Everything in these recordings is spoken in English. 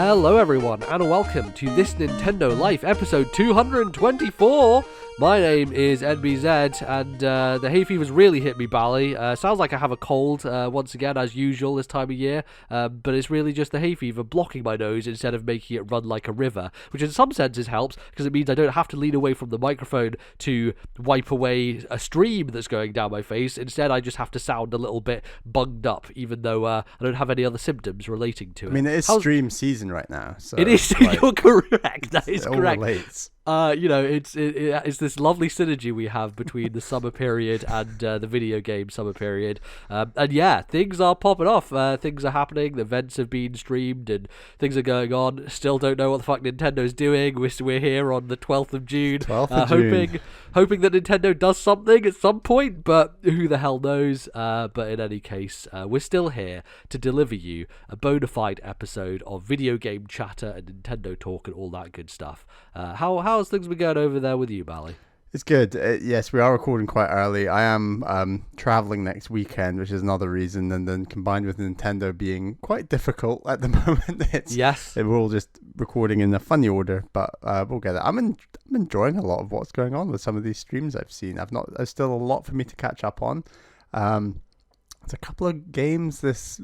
Hello everyone, and welcome to This Nintendo Life, episode 224. My name is NBZ, and the hay fever's really hit me, Bally. Sounds like I have a cold, once again, as usual this time of year, but it's really just the hay fever blocking my nose instead of making it run like a river, which in some senses helps, because it means I don't have to lean away from the microphone to wipe away a stream that's going down my face. Instead, I just have to sound a little bit bunged up, even though I don't have any other symptoms relating to it. I mean, it is stream season right now. So it is, you're correct, that is correct. Relates. It's this lovely synergy we have between the summer period and the video game summer period. And yeah, things are popping off. Things are happening. The events have been streamed and things are going on. Still don't know what the fuck Nintendo's doing. We're here on the 12th of June. Hoping that Nintendo does something at some point, but who the hell knows. But in any case, we're still here to deliver you a bona fide episode of video game chatter and Nintendo talk and all that good stuff. How's things been going over there with you, Bally? It's good. Yes, we are recording quite early. I am traveling next weekend, which is another reason, and then combined with Nintendo being quite difficult at the moment, we're all just recording in a funny order, but we'll get it. I'm enjoying a lot of what's going on with some of these streams I've seen. There's still a lot for me to catch up on. There's a couple of games this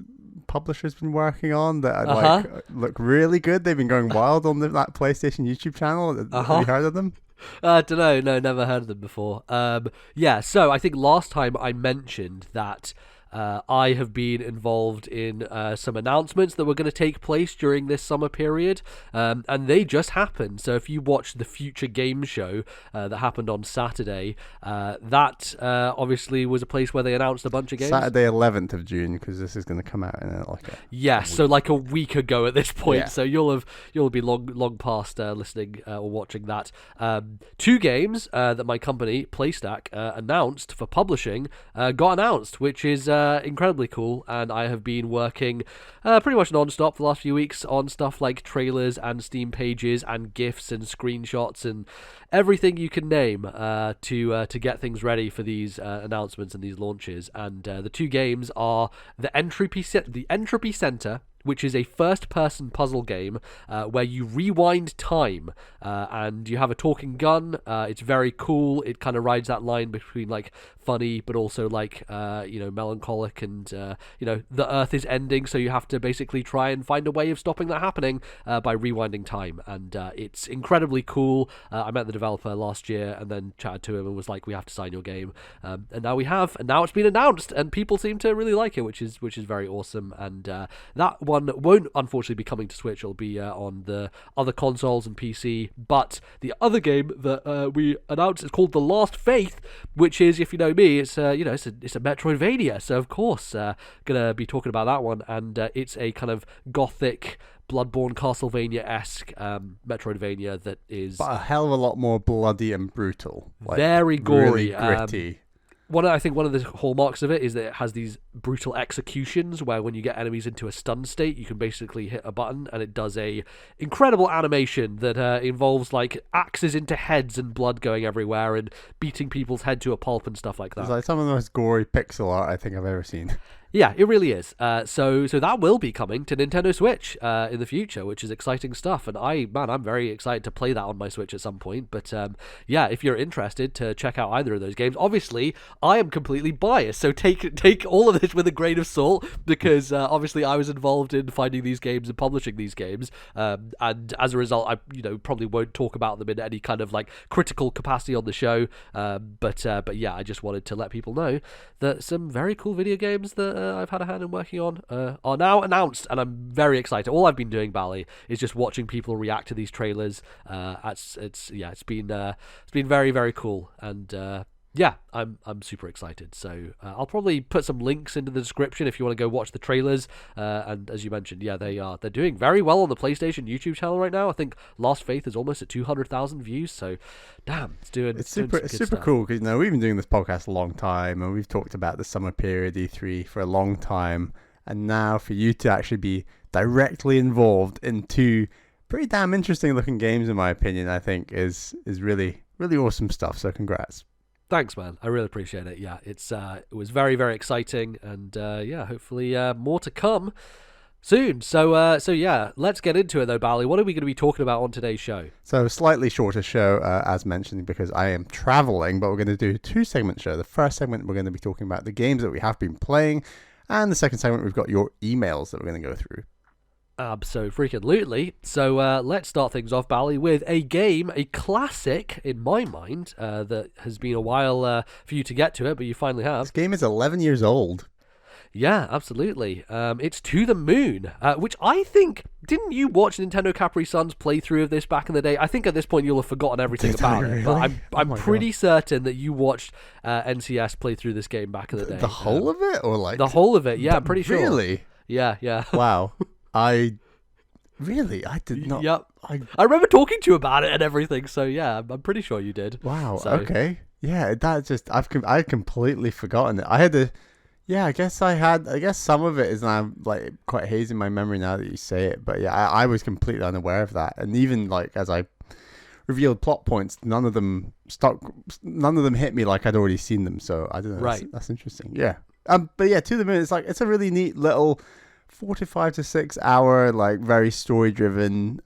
publisher's been working on that look really good. They've been going wild on that PlayStation YouTube channel. Have you heard of them? Don't know. No, never heard of them before. So I think last time I mentioned that I have been involved in some announcements that were going to take place during this summer period, and they just happened. So if you watched the Future Game Show that happened on Saturday, that obviously was a place where they announced a bunch of games. Saturday 11th of June, because this is going to come out in so like a week ago at this point. Yeah. So you'll be long past listening or watching that. 2 games that my company Playstack announced for publishing got announced, which is incredibly cool, and I have been working pretty much non-stop for the last few weeks on stuff like trailers and Steam pages and GIFs and screenshots and everything you can name to get things ready for these announcements and these launches. And the 2 games are the Entropy Center, which is a first-person puzzle game where you rewind time, and you have a talking gun. It's very cool. It kind of rides that line between like funny, but also like melancholic, and the Earth is ending, so you have to basically try and find a way of stopping that happening by rewinding time. And it's incredibly cool. I met the developer last year and then chatted to him and was like, "We have to sign your game," and now we have, and now it's been announced, and people seem to really like it, which is very awesome. And that one won't unfortunately be coming to Switch. It'll be on the other consoles and PC. But the other game that we announced is called The Last Faith, which is, if you know me, it's a Metroidvania. So of course, gonna be talking about that one, and it's a kind of gothic, Bloodborne, Castlevania-esque Metroidvania that is, but a hell of a lot more bloody and brutal, very gory, really gritty. I think one of the hallmarks of it is that it has these brutal executions where when you get enemies into a stun state, you can basically hit a button and it does a incredible animation that involves like axes into heads and blood going everywhere and beating people's head to a pulp and stuff like that. It's like some of the most gory pixel art I think I've ever seen. Yeah, it really is. So that will be coming to Nintendo Switch in the future, which is exciting stuff. And I'm very excited to play that on my Switch at some point. But if you're interested to check out either of those games, obviously I am completely biased. So take all of this with a grain of salt, because obviously I was involved in finding these games and publishing these games. And as a result, I probably won't talk about them in any kind of like critical capacity on the show. But I just wanted to let people know that some very cool video games that I've had a hand in working on are now announced, and I'm very excited. All I've been doing, Bally, is just watching people react to these trailers. It's been very, very cool, and I'm super excited. So I'll probably put some links into the description if you want to go watch the trailers. And as you mentioned, they're doing very well on the PlayStation YouTube channel right now. I think Last Faith is almost at 200,000 views. So, damn, it's super cool, because we've been doing this podcast a long time, and we've talked about the summer period E3 for a long time. And now for you to actually be directly involved in 2 pretty damn interesting looking games, in my opinion, I think is really, really awesome stuff. So congrats. Thanks, man. I really appreciate it. Yeah, it was very, very exciting, and hopefully more to come. Soon. So yeah, let's get into it though, Bally. What are we going to be talking about on today's show? So slightly shorter show, as mentioned, because I am traveling, but we're going to do a 2-segment show. The first segment, we're going to be talking about the games that we have been playing, and the second segment, we've got your emails that we're going to go through. Absolutely. So let's start things off, Bally, with a game, a classic in my mind, that has been a while for you to get to it, but you finally have. This game is 11 years old. Yeah, absolutely. It's To the Moon, which I think, didn't you watch Nintendo Capri Sun's playthrough of this back in the day? I think at this point you'll have forgotten everything about it, but I'm pretty certain that you watched NCS play through this game back in the day. The whole of it? Or like the whole of it, yeah, I'm pretty sure. Really? Yeah. Wow. I did not. Yep. I remember talking to you about it and everything, so yeah, I'm pretty sure you did. Wow, so. Okay. Yeah, that just, I'd completely forgotten it. I guess some of it is now like quite hazy in my memory now that you say it, but yeah, I was completely unaware of that. And even like as I revealed plot points, none of them hit me like I'd already seen them, so I don't know. Right. That's interesting. Yeah. But yeah, To the Moon, it's a really neat little 4 to 5 to 6 hour, like very story driven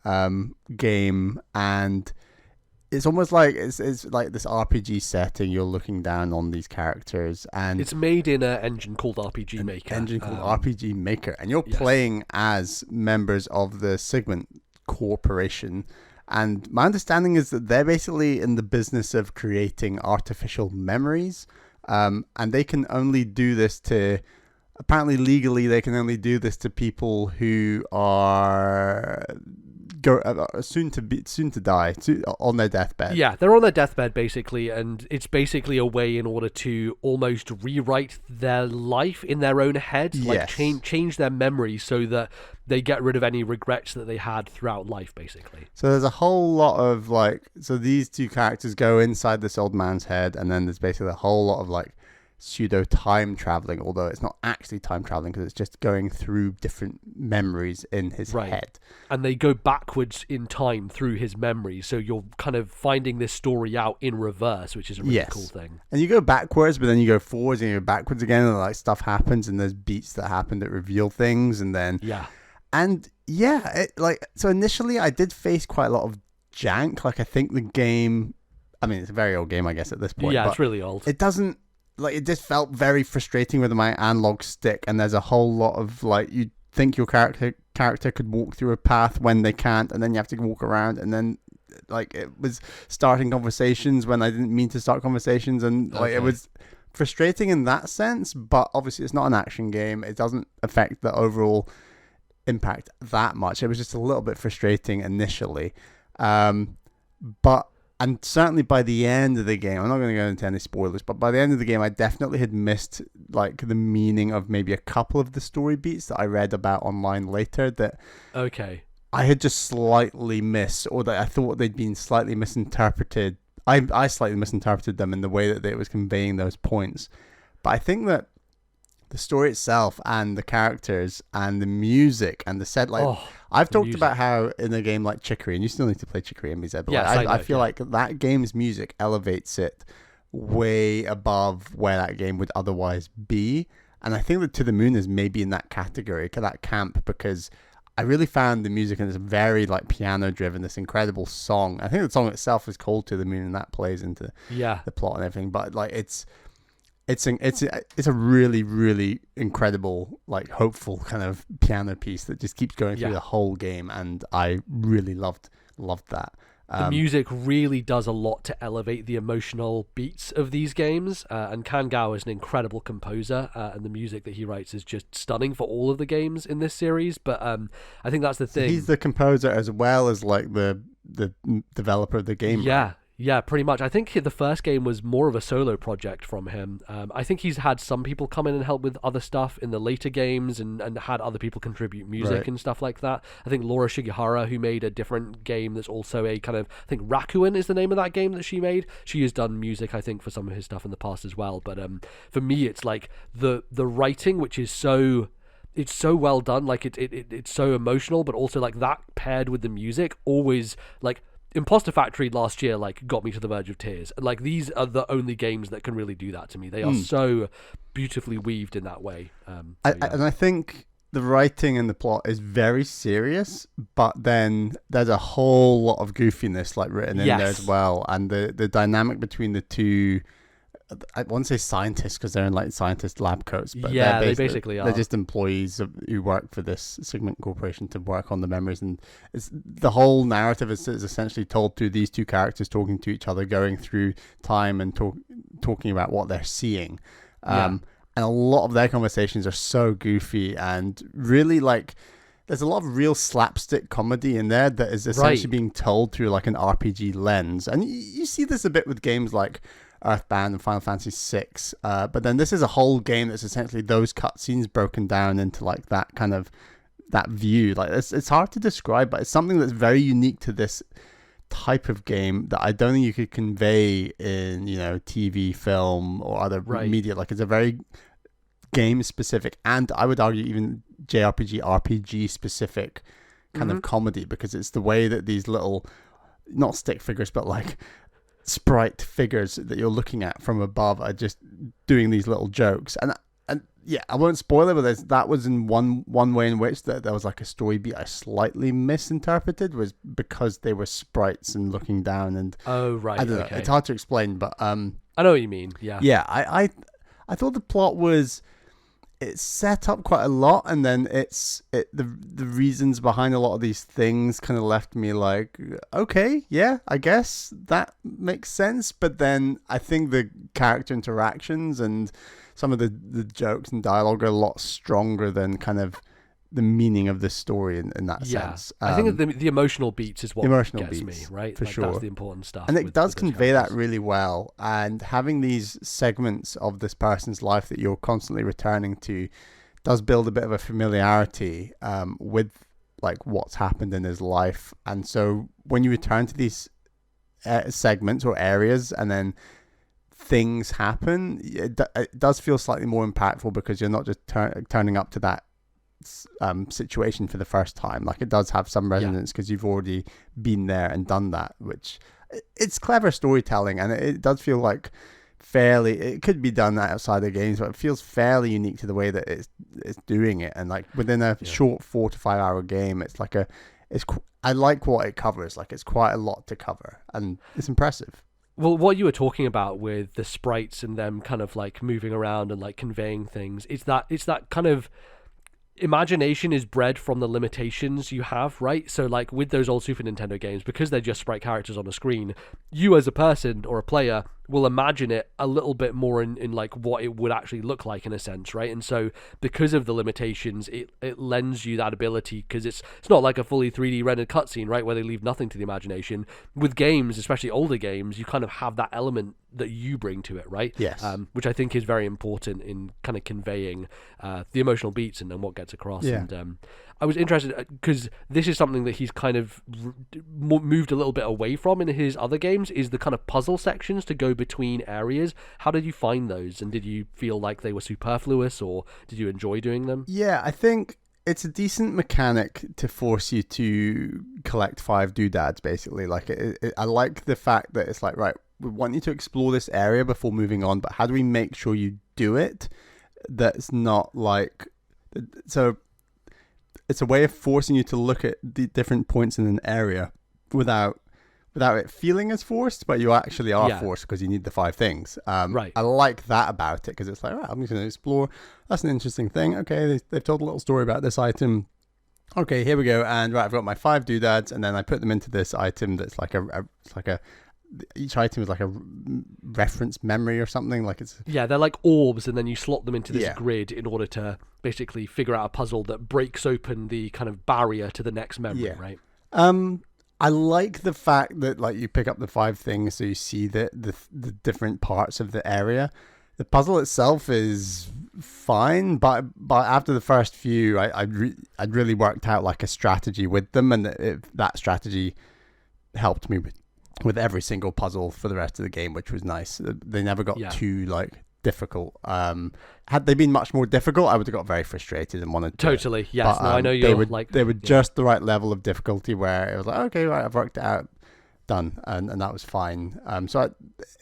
game, and it's almost like it's like this RPG setting. You're looking down on these characters, and it's made in an engine called RPG Maker. RPG Maker, and you're playing as members of the Sigmund Corporation. And my understanding is that they're basically in the business of creating artificial memories, and they can only do this to. Apparently, legally, they can only do this to people who are soon to die, on their deathbed. Yeah, they're on their deathbed basically, and it's basically a way in order to almost rewrite their life in their own head, like change their memories so that they get rid of any regrets that they had throughout life, basically. So there's a whole lot of so these two characters go inside this old man's head, and then there's basically a whole lot of pseudo time traveling, although it's not actually time traveling because it's just going through different memories in his head. And they go backwards in time through his memories, so you're kind of finding this story out in reverse, which is a really cool thing. And you go backwards, but then you go forwards and you go backwards again, and stuff happens, and there's beats that happen that reveal things, and then so initially I did face quite a lot of jank. I think the game, it's a very old game, I guess, at this point. Yeah, it's really old. It doesn't. It just felt very frustrating with my analog stick, and there's a whole lot of you think your character could walk through a path when they can't, and then you have to walk around, and then it was starting conversations when I didn't mean to start conversations, and it was frustrating in that sense. But obviously, it's not an action game; it doesn't affect the overall impact that much. It was just a little bit frustrating initially, and certainly by the end of the game, I'm not going to go into any spoilers, but by the end of the game, I definitely had missed the meaning of maybe a couple of the story beats that I read about online later that I had just slightly missed, or that I thought they'd been slightly misinterpreted. I slightly misinterpreted them in the way that it was conveying those points. But I think that the story itself and the characters and the music and the set, I've talked about how in a game like Chicory, and you still need to play Chicory and but I feel like that game's music elevates it way above where that game would otherwise be. And I think that To the Moon is maybe in that category, that camp, because I really found the music, and it's very piano driven, this incredible song. I think the song itself is called To the Moon, and that plays into the plot and everything. But it's a really, really incredible, hopeful kind of piano piece that just keeps going through the whole game, and I really loved that. The music really does a lot to elevate the emotional beats of these games, and Kangao is an incredible composer, and the music that he writes is just stunning for all of the games in this series. But I think that's the thing. He's the composer as well as the developer of the game. Yeah, pretty much. I think the first game was more of a solo project from him. I think he's had some people come in and help with other stuff in the later games, and had other people contribute music and stuff like that. I think Laura Shigihara, who made a different game that's also a kind of, I think Rakuen is the name of that game that she made. She has done music, I think, for some of his stuff in the past as well. But for me, it's the writing, which is so... It's so well done. It's so emotional, but also that paired with the music always Imposter Factory last year got me to the verge of tears. These are the only games that can really do that to me. They are so beautifully weaved in that way. And I think the writing and the plot is very serious, but then there's a whole lot of goofiness like written in there as well, and the dynamic between the two. I won't say scientists because they're in like scientist lab coats, but they basically are. They're just employees who work for this Sigmund Corporation to work on the memories, and it's the whole narrative is essentially told through these two characters talking to each other, going through time and talking about what they're seeing. And a lot of their conversations are so goofy and really like. There's a lot of real slapstick comedy in there that is essentially being told through like an RPG lens, and you see this a bit with games like Earthbound and Final Fantasy VI, but then this is a whole game that's essentially those cutscenes broken down into like that kind of that view. Like it's hard to describe, but it's something that's very unique to this type of game that I don't think you could convey in TV, film, or other media. Like it's a very game specific, and I would argue even JRPG, RPG specific kind of comedy, because it's the way that these little, not stick figures, but like sprite figures that you're looking at from above are just doing these little jokes. And yeah, I won't spoil it, but that was in one way in which there was like a story beat I slightly misinterpreted, was because they were sprites and looking down, and I don't know, it's hard to explain, but I know what you mean. I thought the plot was, it's set up quite a lot, and then the reasons behind a lot of these things kind of left me like, okay, yeah, I guess that makes sense. But then I think the character interactions and some of the jokes and dialogue are a lot stronger than kind of the meaning of the story in that sense. I think the emotional beats is what gets me, right? For sure. That's the important stuff. And it does convey that really well. And having these segments of this person's life that you're constantly returning to does build a bit of a familiarity with like what's happened in his life. And so when you return to these segments or areas and then things happen, it does feel slightly more impactful, because you're not just turning up to that situation for the first time. Like it does have some resonance because you've already been there and done that, which it's clever storytelling, and it does feel like it could be done outside of games, but it feels fairly unique to the way that it's doing it. And like within a short 4 to 5 hour game, it's like I like what it covers. Like it's quite a lot to cover, and it's impressive. Well, what you were talking about with the sprites and them kind of like moving around and like conveying things, it's that kind of imagination is bred from the limitations you have, right? So like with those old Super Nintendo games, because they're just sprite characters on a screen, you as a person or a player will imagine it a little bit more in like what it would actually look like in a sense, right? And so because of the limitations, it lends you that ability, because it's not like a fully 3D rendered cutscene, right, where they leave nothing to the imagination. With games, especially older games, you kind of have that element that you bring to it, right? Yes. Which I think is very important in kind of conveying the emotional beats and then what gets across. Yeah. And I was interested because this is something that he's kind of moved a little bit away from in his other games, is the kind of puzzle sections to go between areas. How did you find those, and did you feel like they were superfluous, or did you enjoy doing them? Yeah, I think it's a decent mechanic to force you to collect 5 doodads, basically. Like I like the fact that it's like, right, we want you to explore this area before moving on, but how do we make sure you do it? That's not like, so it's a way of forcing you to look at the different points in an area without it feeling as forced, but you actually are forced because you need the 5 things. Right. I like that about it, because it's like, right, I'm just going to explore. That's an interesting thing. Okay, they've told a little story about this item. Okay, here we go. And right, I've got my 5 doodads, and then I put them into this item that's like each item is like a reference memory or something. Like they're like orbs, and then you slot them into this grid in order to basically figure out a puzzle that breaks open the kind of barrier to the next memory, right? I like the fact that like you pick up the 5 things, so you see the different parts of the area. The puzzle itself is fine, but after the first few, I'd really worked out like a strategy with them, and that strategy helped me with every single puzzle for the rest of the game, which was nice. They never got too like difficult. Had they been much more difficult, I would have got very frustrated and wanted to. Totally, yes. But, I know they were just the right level of difficulty where it was like, okay, right, I've worked it out. done, and that was fine. So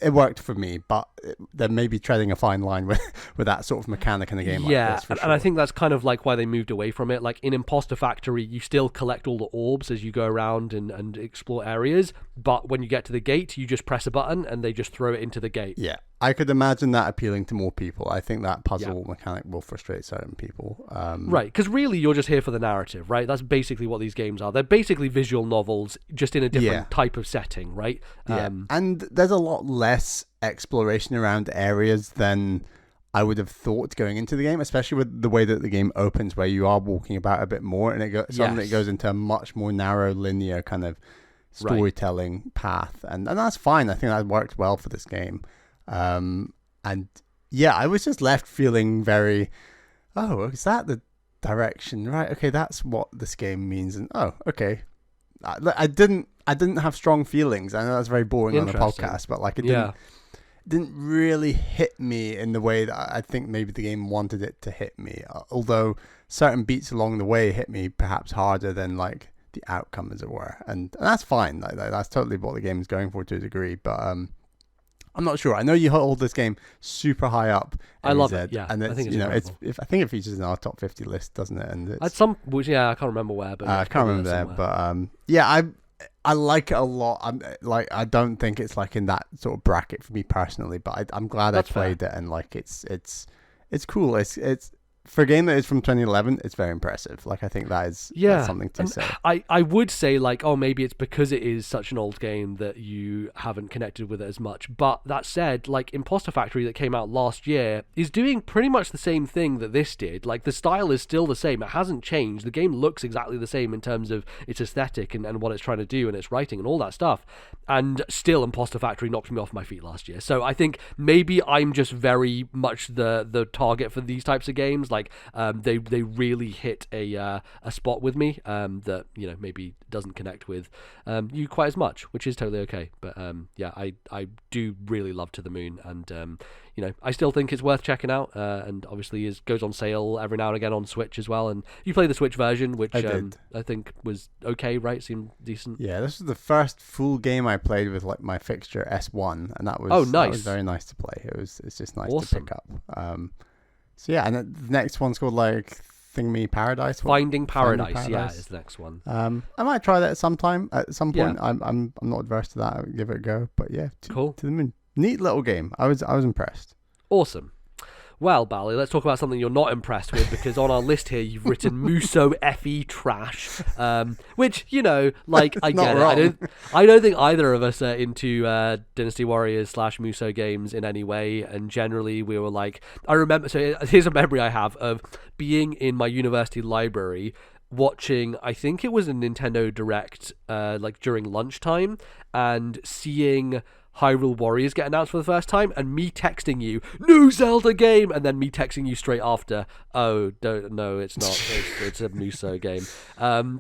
it worked for me, but they're maybe treading a fine line with that sort of mechanic in a game like this. For sure. And I think that's kind of like why they moved away from it. Like in Imposter Factory, you still collect all the orbs as you go around and explore areas, but when you get to the gate, you just press a button and they just throw it into the gate. Yeah, I could imagine that appealing to more people. I think that puzzle mechanic will frustrate certain people. Right, because really you're just here for the narrative, right? That's basically what these games are. They're basically visual novels, just in a different type of setting, right? And there's a lot less exploration around areas than I would have thought going into the game, especially with the way that the game opens, where you are walking about a bit more, and suddenly it goes into a much more narrow, linear kind of storytelling path, and that's fine. I think that worked well for this game. And yeah, I was just left feeling very, oh, is that the direction? Right, okay, that's what this game means. And oh, okay, I didn't have strong feelings. I know that's very boring on a podcast, but like it didn't really hit me in the way that I think maybe the game wanted it to hit me. Although certain beats along the way hit me perhaps harder than like the outcome, as it were, and that's fine. Like, that's totally what the game is going for to a degree, but I'm not sure. I know you hold this game super high up. I love it. Yeah, and it's, I think it's I think it features in our top 50 list, doesn't it? And at some, I can't remember where, but I can't remember there. But I like it a lot. I don't think it's like in that sort of bracket for me personally, but I'm glad I played it, and like it's cool. It's for a game that is from 2011, it's very impressive. Like, I think that's something to say. I would say, like, oh, maybe it's because it is such an old game that you haven't connected with it as much. But that said, like, Imposter Factory that came out last year is doing pretty much the same thing that this did. Like, the style is still the same. It hasn't changed. The game looks exactly the same in terms of its aesthetic and what it's trying to do and its writing and all that stuff. And still, Imposter Factory knocked me off my feet last year. So I think maybe I'm just very much the target for these types of games. Like, they really hit a spot with me that, you know, maybe doesn't connect with you quite as much, which is totally okay. But I do really love To the Moon, and you know, I still think it's worth checking out. And obviously goes on sale every now and again on Switch as well. And you play the Switch version, which I think was okay, right? Seemed decent. Yeah, this was the first full game I played with like my fixture S1, and that was nice. That was very nice to play. It's just nice to pick up. So yeah, and the next one's called like Thingy Paradise. Finding Paradise, yeah, is the next one. I might try that at some point. Yeah. I'm not adverse to that. I'll give it a go. But yeah, cool. To the Moon. Neat little game. I was impressed. Awesome. Well, Bally, let's talk about something you're not impressed with, because on our list here you've written Muso FE trash, which, you know, like, I get it. I don't think either of us are into Dynasty Warriors / Muso games in any way, and generally we were like, I remember, so here's a memory I have of being in my university library watching, I think it was a Nintendo Direct, like during lunchtime, and seeing Hyrule Warriors get announced for the first time, and me texting you, new Zelda game, and then me texting you straight after, oh, no, it's not, it's a Muso game.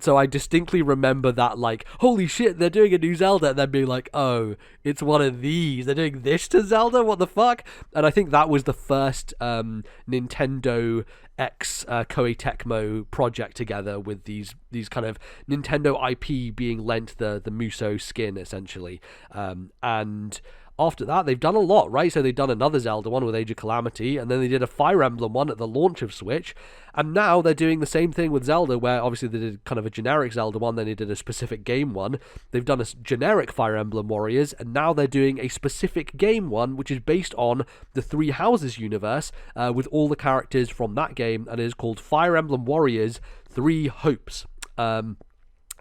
So I distinctly remember that, like, holy shit, they're doing a new Zelda, and then being like, oh, it's one of these, they're doing this to Zelda, what the fuck? And I think that was the first Nintendo X Koei Tecmo project together, with these kind of Nintendo IP being lent the Muso skin, essentially. And after that, they've done a lot, right? So they've done another Zelda one with Age of Calamity, and then they did a Fire Emblem one at the launch of Switch, and now they're doing the same thing with Zelda, where obviously they did kind of a generic Zelda one, then they did a specific game one. They've done a generic Fire Emblem Warriors, and now they're doing a specific game one, which is based on the Three Houses universe, with all the characters from that game, and it is called Fire Emblem Warriors 3 Hopes.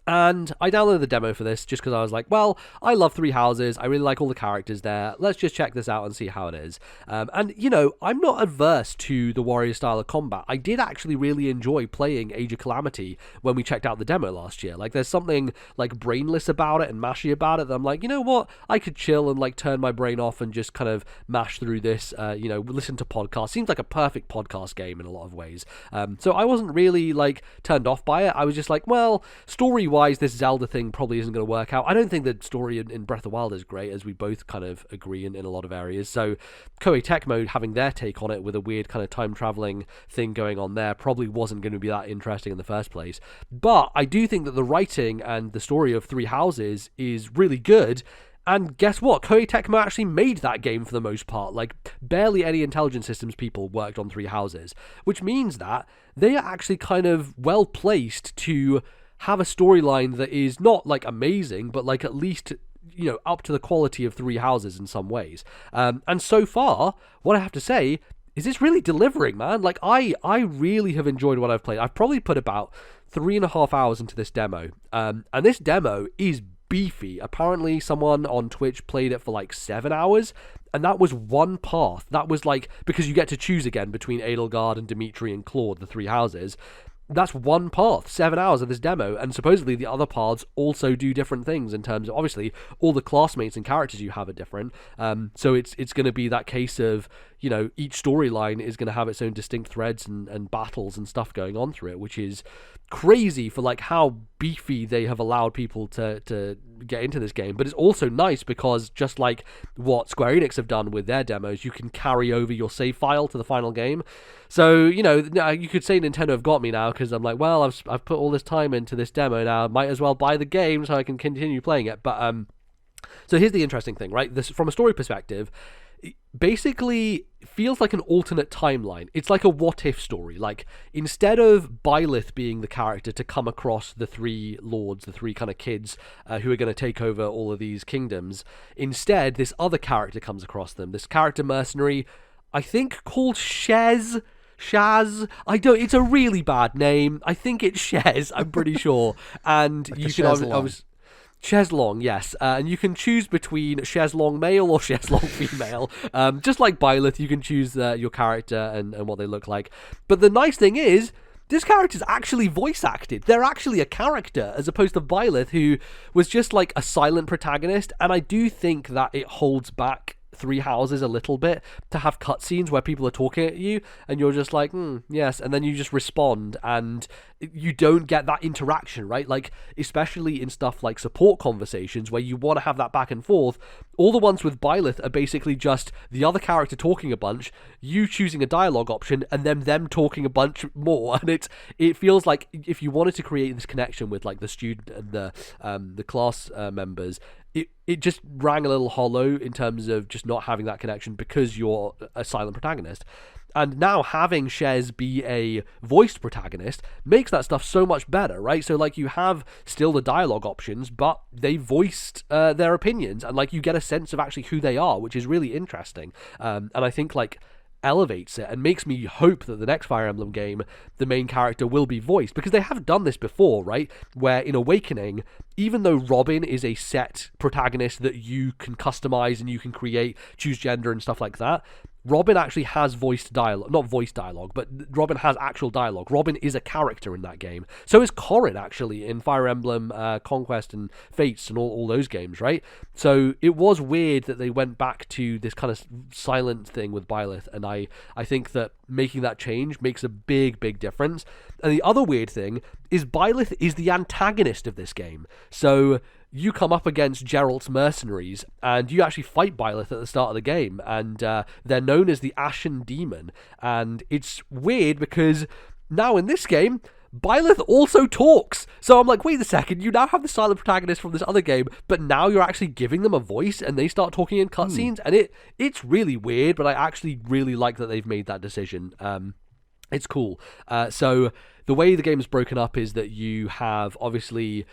And I downloaded the demo for this just because I was like, well, I love Three Houses. I really like all the characters there. Let's just check this out and see how it is. And, you know, I'm not adverse to the warrior style of combat. I did actually really enjoy playing Age of Calamity when we checked out the demo last year. Like, there's something, like, brainless about it and mashy about it that I'm like, you know what? I could chill and, like, turn my brain off and just kind of mash through this, you know, listen to podcasts. Seems like a perfect podcast game in a lot of ways. So I wasn't really, like, turned off by it. I was just like, well, story story-wise, this Zelda thing probably isn't going to work out. I don't think the story in Breath of the Wild is great, as we both kind of agree in a lot of areas. So Koei Tecmo having their take on it with a weird kind of time-traveling thing going on there probably wasn't going to be that interesting in the first place. But I do think that the writing and the story of Three Houses is really good. And guess what? Koei Tecmo actually made that game for the most part. Like, barely any Intelligent Systems people worked on Three Houses, which means that they are actually kind of well placed to have a storyline that is not like amazing, but like at least, you know, up to the quality of Three Houses in some ways. And so far, what I have to say is it's really delivering, man. Like, I really have enjoyed what I've played. I've probably put about 3.5 hours into this demo. And this demo is beefy. Apparently someone on Twitch played it for like 7 hours, and that was one path. That was like, because you get to choose again between Edelgard and Dimitri and Claude, the Three Houses. That's one path, 7 hours of this demo, and supposedly the other paths also do different things in terms of, obviously, all the classmates and characters you have are different. So it's going to be that case of, you know, each storyline is going to have its own distinct threads and battles and stuff going on through it, which is crazy for like how beefy they have allowed people to get into this game. But it's also nice because just like what Square Enix have done with their demos, you can carry over your save file to the final game. So, you know, you could say Nintendo have got me now because I'm like, well, I've put all this time into this demo now, might as well buy the game so I can continue playing it. But so here's the interesting thing, right? This, from a story perspective, basically feels like an alternate timeline. It's like a what-if story. Like, instead of Byleth being the character to come across the three lords, the three kind of kids who are going to take over all of these kingdoms, instead this other character comes across them. This character mercenary, I think called Shaz. It's a really bad name. I think it's Shez, I'm pretty sure. And like you can obviously Cheslong, yes. And you can choose between Cheslong male or Cheslong female. Just like Byleth, you can choose your character and what they look like. But the nice thing is, this character's actually voice acted. They're actually a character, as opposed to Byleth, who was just like a silent protagonist. And I do think that it holds back Three Houses a little bit to have cutscenes where people are talking at you and you're just like, yes, and then you just respond and you don't get that interaction, right? Like, especially in stuff like support conversations where you want to have that back and forth. All the ones with Byleth are basically just the other character talking a bunch, you choosing a dialogue option, and then them talking a bunch more. And it feels like if you wanted to create this connection with like the student and the class members, it just rang a little hollow in terms of just not having that connection because you're a silent protagonist. And now having Shez be a voiced protagonist makes that stuff so much better, right? So like you have still the dialogue options, but they voiced their opinions, and like you get a sense of actually who they are, which is really interesting. And I think like elevates it and makes me hope that the next Fire Emblem game, the main character will be voiced, because they have done this before, right? Where in Awakening, even though Robin is a set protagonist that you can customize and you can create, choose gender and stuff like that, Robin actually has voiced dialogue, not voice dialogue, but Robin has actual dialogue. Robin is a character in that game. So is Corrin, actually, in Fire Emblem Conquest and Fates and all those games, right? So it was weird that they went back to this kind of silent thing with Byleth, and I think that making that change makes a big, big difference. And the other weird thing is Byleth is the antagonist of this game. So you come up against Geralt's mercenaries, and you actually fight Byleth at the start of the game, and they're known as the Ashen Demon. And it's weird because now in this game, Byleth also talks. So I'm like, wait a second, you now have the silent protagonist from this other game, but now you're actually giving them a voice, and they start talking in cutscenes, and it's really weird, but I actually really like that they've made that decision. It's cool. So the way the game is broken up is that you have, obviously,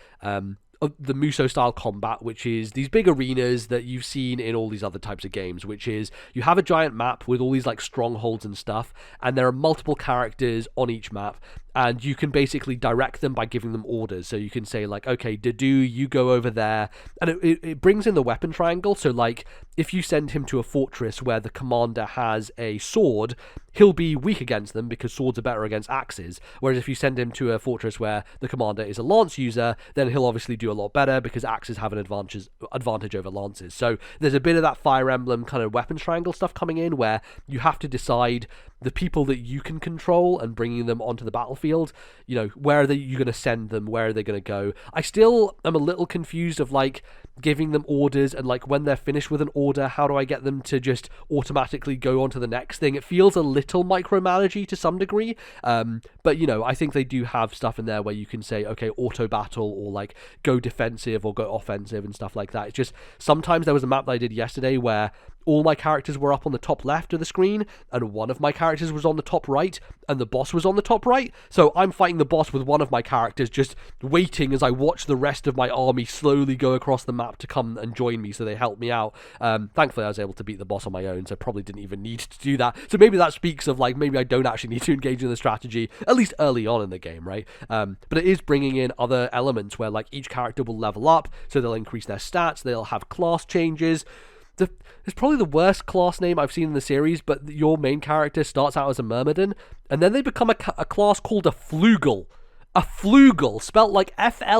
the Muso-style combat, which is these big arenas that you've seen in all these other types of games, which is you have a giant map with all these like strongholds and stuff, and there are multiple characters on each map, and you can basically direct them by giving them orders. So you can say like, okay, Dedue, you go over there, and it brings in the weapon triangle. So like, if you send him to a fortress where the commander has a sword, he'll be weak against them because swords are better against axes. Whereas if you send him to a fortress where the commander is a lance user, then he'll obviously do a lot better because axes have an advantage over lances. So there's a bit of that Fire Emblem kind of weapons triangle stuff coming in where you have to decide the people that you can control and bringing them onto the battlefield. You know, where are you going to send them? Where are they going to go? I still am a little confused of like giving them orders, and like when they're finished with an order, how do I get them to just automatically go on to the next thing? It feels a little micromanagey to some degree, but you know, I think they do have stuff in there where you can say, okay, auto battle, or like go defensive or go offensive and stuff like that. It's just sometimes there was a map that I did yesterday where all my characters were up on the top left of the screen, and one of my characters was on the top right, and the boss was on the top right. So I'm fighting the boss with one of my characters, just waiting as I watch the rest of my army slowly go across the map to come and join me, so they help me out. Thankfully, I was able to beat the boss on my own, so I probably didn't even need to do that. So maybe that speaks of, like, maybe I don't actually need to engage in the strategy, at least early on in the game, right? But it is bringing in other elements where, like, each character will level up, so they'll increase their stats, they'll have class changes. It's probably the worst class name I've seen in the series, but your main character starts out as a Myrmidon, and then they become a class called a Flugel. A Flugel, spelt like F-L-U-E-G-L.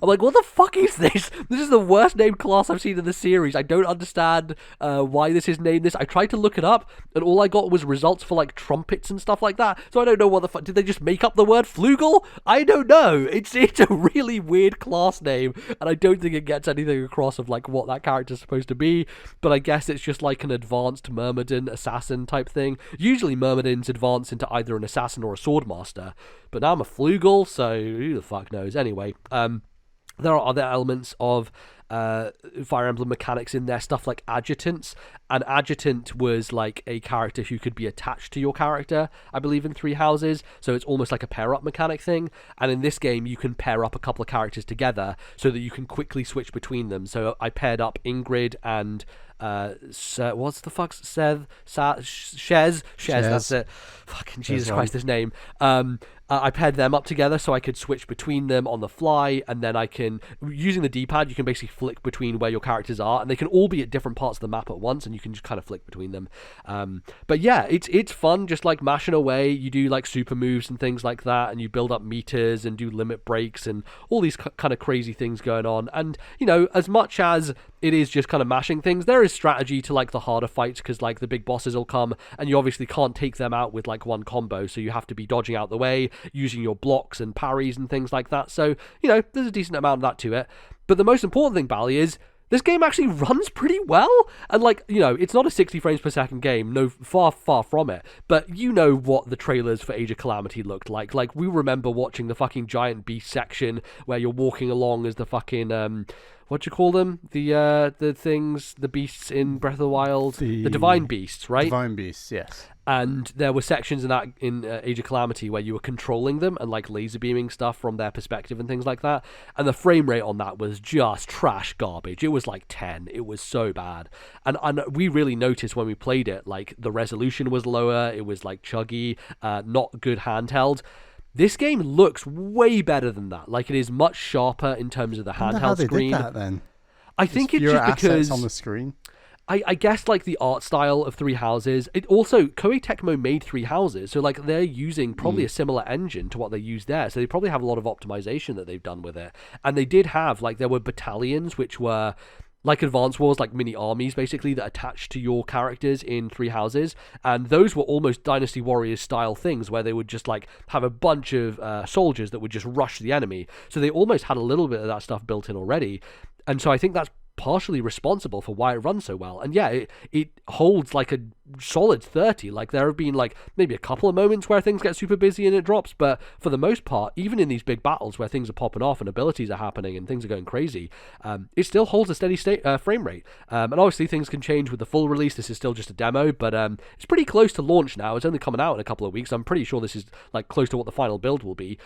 I'm like, what the fuck is this? This is the worst named class I've seen in the series. I don't understand why this is named this. I tried to look it up, and all I got was results for like trumpets and stuff like that. So I don't know what the fuck. Did they just make up the word Flugel? I don't know. It's a really weird class name, and I don't think it gets anything across of like what that character's supposed to be. But I guess it's just like an advanced Myrmidon assassin type thing. Usually Myrmidons advance into either an assassin or a swordmaster. But now I'm a Flugel, so who the fuck knows? Anyway, there are other elements of Fire Emblem mechanics in there, stuff like adjutants. An adjutant was like a character who could be attached to your character, I believe, in Three Houses, so it's almost like a pair-up mechanic thing. And in this game, you can pair up a couple of characters together so that you can quickly switch between them. So I paired up Ingrid and what's the fuck's Shez, that's it. Fucking Jesus Christ, this name. I paired them up together so I could switch between them on the fly, and then I can, using the D-pad, you can basically flick between where your characters are, and they can all be at different parts of the map at once, and you can just kind of flick between them. But yeah, it's fun, just like mashing away. You do like super moves and things like that, and you build up meters and do limit breaks and all these kind of crazy things going on. And, you know, as much as it is just kind of mashing things, there is strategy to like the harder fights, because like the big bosses will come, and you obviously can't take them out with like one combo, so you have to be dodging out the way, using your blocks and parries and things like that. So, you know, there's a decent amount of that to it. But the most important thing, Bally, is this game actually runs pretty well. And like, you know, it's not a 60 frames per second game, no, far from it. But you know what the trailers for Age of Calamity looked like. Like, we remember watching the fucking giant beast section where you're walking along as the fucking what do you call them? The things, the beasts in Breath of the Wild, the divine beasts, right? Divine beasts, yes. And there were sections in that in Age of Calamity where you were controlling them and like laser beaming stuff from their perspective and things like that. And the frame rate on that was just trash garbage. It was like 10. It was so bad. And we really noticed when we played it, like the resolution was lower. It was like chuggy, not good handheld. This game looks way better than that. Like, it is much sharper in terms of the handheld screen. I wonder how they did that then. I think it's just because on the screen. I guess like the art style of Three Houses. It also, Koei Tecmo made Three Houses, so like they're using probably a similar engine to what they use there. So they probably have a lot of optimization that they've done with it. And they did have, like, there were battalions which were like Advance Wars, like mini armies basically that attached to your characters in Three Houses, and those were almost Dynasty Warriors style things where they would just like have a bunch of soldiers that would just rush the enemy. So they almost had a little bit of that stuff built in already, and so I think that's partially responsible for why it runs so well. And yeah, it holds like a solid 30. Like, there have been like maybe a couple of moments where things get super busy and it drops, but for the most part, even in these big battles where things are popping off and abilities are happening and things are going crazy, it still holds a steady frame rate. And obviously things can change with the full release. This is still just a demo, but it's pretty close to launch now. It's only coming out in a couple of weeks. I'm pretty sure this is like close to what the final build will be,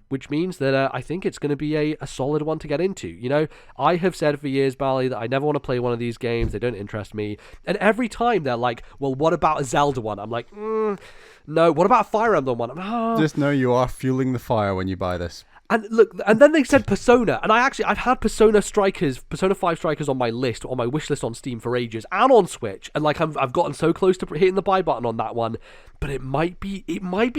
which means that I think it's going to be a solid one to get into. You know, I have said for years, Bally, that I never want to play one of these games. They don't interest me. And every time they're like, well, what about a Zelda one? I'm like, no. What about a Fire Emblem one? Just know you are fueling the fire when you buy this. And look, and then they said Persona, and I've had Persona 5 Strikers on my list, on my wish list on Steam for ages, and on Switch, and like I've gotten so close to hitting the buy button on that one, but it might be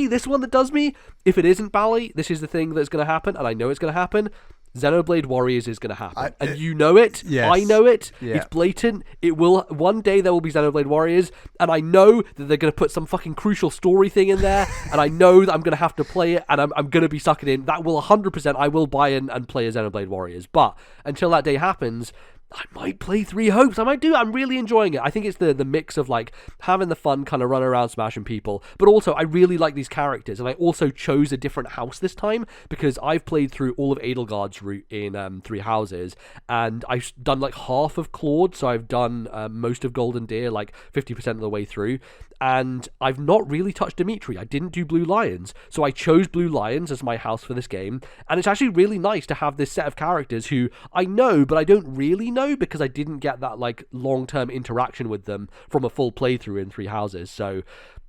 this one that does me. If it isn't, Bally, this is the thing that's going to happen, and I know it's going to happen. Xenoblade Warriors is going to happen. And you know it. Yes. I know it. Yeah. It's blatant. It will. One day there will be Xenoblade Warriors. And I know that they're going to put some fucking crucial story thing in there. And I know that I'm going to have to play it. And I'm going to be sucking in. That will 100%. I will buy in and play a Xenoblade Warriors. But until that day happens, I might play Three Hopes. I might do. I'm really enjoying it. I think it's the mix of like having the fun kind of run around smashing people, but also I really like these characters, and I also chose a different house this time because I've played through all of Edelgard's route in Three Houses, and I've done like half of Claude, so I've done most of Golden Deer, like 50% of the way through, and I've not really touched Dimitri. I didn't do Blue Lions, so I chose Blue Lions as my house for this game, and it's actually really nice to have this set of characters who I know, but I don't really know because I didn't get that like long-term interaction with them from a full playthrough in Three Houses. So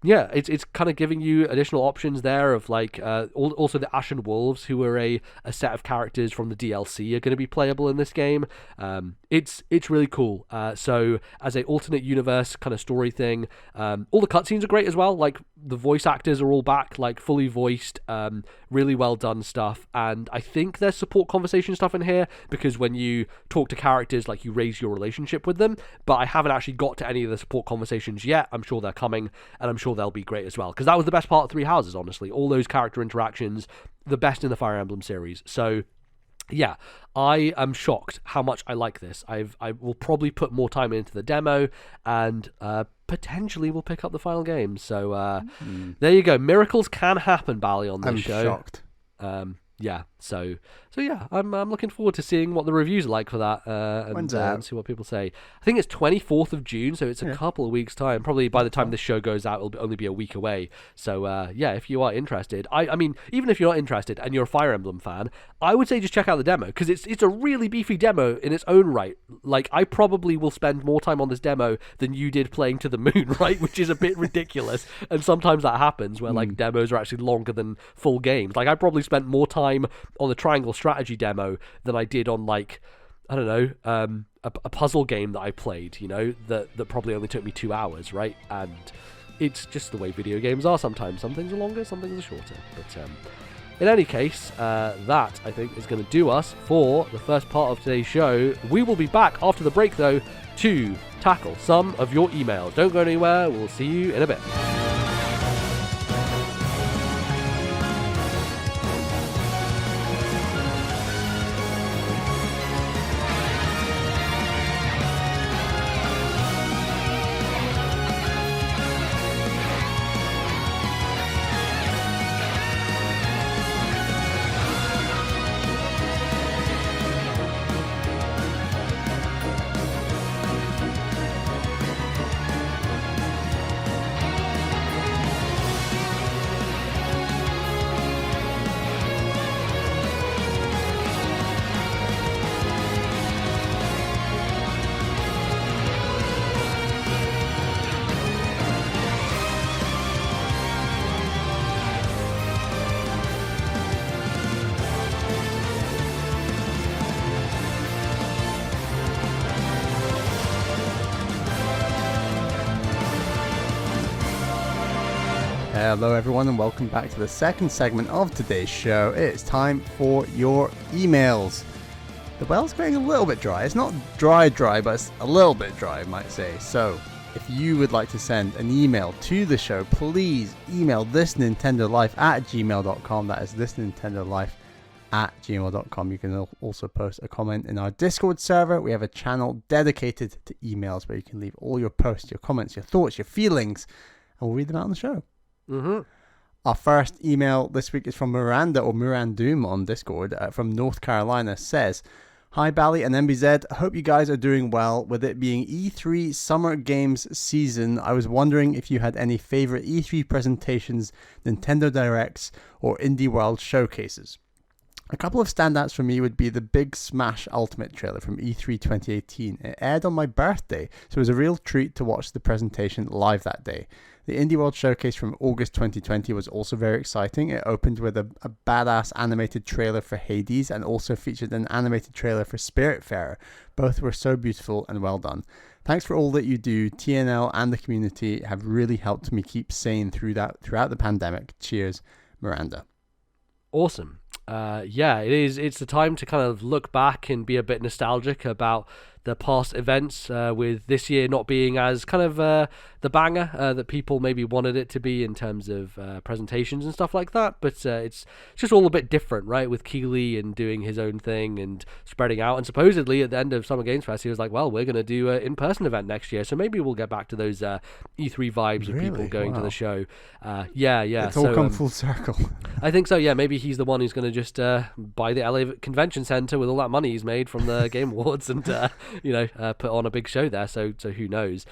yeah, it's kind of giving you additional options there of like also the Ashen Wolves, who are a set of characters from the DLC, are going to be playable in this game. It's really cool. So as a alternate universe kind of story thing, all the cutscenes are great as well. Like the voice actors are all back, like fully voiced, really well done stuff. And I think there's support conversation stuff in here because when you talk to characters, like you raise your relationship with them. But I haven't actually got to any of the support conversations yet. I'm sure they're coming, and I'm sure they'll be great as well, because that was the best part of Three Houses, honestly. All those character interactions, the best in the Fire Emblem series. So yeah, I am shocked how much I like this. I will probably put more time into the demo, and potentially will pick up the final game. So there you go. Miracles can happen, Bally, on this show. I'm shocked. Yeah, so yeah, I'm looking forward to seeing what the reviews are like for that, and see what people say. I think it's 24th of June, so it's a couple of weeks' time. Probably by the time this show goes out, it'll only be a week away. So yeah, if you are interested, I mean, even if you're not interested and you're a Fire Emblem fan, I would say just check out the demo, because it's a really beefy demo in its own right. Like, I probably will spend more time on this demo than you did playing To the Moon, right? Which is a bit ridiculous, and sometimes that happens where like demos are actually longer than full games. Like, I probably spent more time on the Triangle Strategy demo than I did on, like, I don't know, a puzzle game that I played, you know, that probably only took me 2 hours, right? And it's just the way video games are sometimes. Some things are longer, some things are shorter. But in any case, that, I think, is going to do us for the first part of today's show. We will be back after the break, though, to tackle some of your emails. Don't go anywhere. We'll see you in a bit. Hello everyone, and welcome back to the second segment of today's show. It's time for your emails. The well's getting a little bit dry. It's not dry, but it's a little bit dry, I might say. So if you would like to send an email to the show, please email ThisNintendoLife@gmail.com. That is ThisNintendoLife@gmail.com. You can also post a comment in our Discord server. We have a channel dedicated to emails where you can leave all your posts, your comments, your thoughts, your feelings, and we'll read them out on the show. Our first email this week is from Miranda, or Mirandoom on Discord, from North Carolina. Says, "Hi Bally and MBZ, I hope you guys are doing well. With it being E3 Summer Games season, I was wondering if you had any favorite E3 presentations, Nintendo Directs, or Indie World showcases. A couple of standouts for me would be the Big Smash Ultimate trailer from E3 2018. It aired on my birthday, so it was a real treat to watch the presentation live that day. The Indie World Showcase from August 2020 was also very exciting. It opened with a badass animated trailer for Hades and also featured an animated trailer for Spiritfarer. Both were so beautiful and well done. Thanks for all that you do. TNL and the community have really helped me keep sane throughout the pandemic. Cheers, Miranda." Awesome. Yeah, it is. It's the time to kind of look back and be a bit nostalgic about the past events, with this year not being as kind of the banger that people maybe wanted it to be in terms of presentations and stuff like that. But it's just all a bit different, right? With Keighley and doing his own thing and spreading out. And supposedly at the end of Summer Games Fest, he was like, well, we're going to do an in-person event next year. So maybe we'll get back to those E3 vibes of people going to the show. Yeah. It's all come full circle. I think so, yeah. Maybe he's the one who's going to just buy the LA Convention Center with all that money he's made from the Game Awards and put on a big show there. So who knows?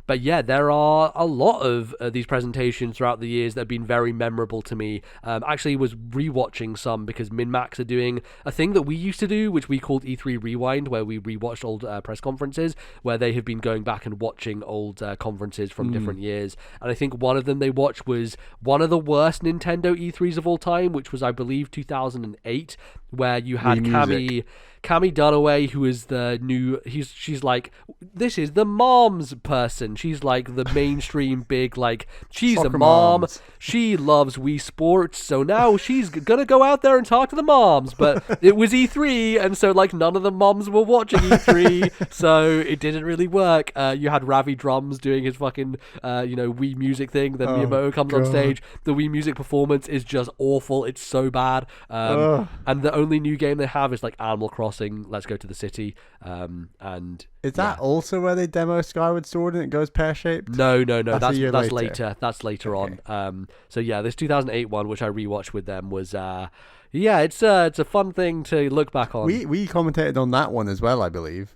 But yeah, there are a lot of these presentations throughout the years that have been very memorable to me. Actually was rewatching some because MinMax are doing a thing that we used to do, which we called E3 Rewind, where we rewatched old press conferences, where they have been going back and watching old conferences from different years. And I think one of them they watched was one of the worst Nintendo E3s of all time, which was, I believe, 2008, where you had Cammy Dunaway, who is the new, she's like, this is the mom's person. She's like the mainstream big, like, she's Soccer a mom. moms. She loves Wii Sports, so now she's gonna go out there and talk to the moms. But it was E3, and so like none of the moms were watching E3, so it didn't really work. You had Ravi Drums doing his fucking Wii music thing. Then Miyamoto comes on stage. The Wii music performance is just awful. It's so bad. And the only new game they have is like Animal Crossing. Let's Go to the City. And is that also where they demo Skyward Sword and it goes pear-shaped? No. That's later. That's later Okay. on. So yeah, this 2008 one, which I rewatched with them, was it's a fun thing to look back on. We commentated on that one as well, I believe.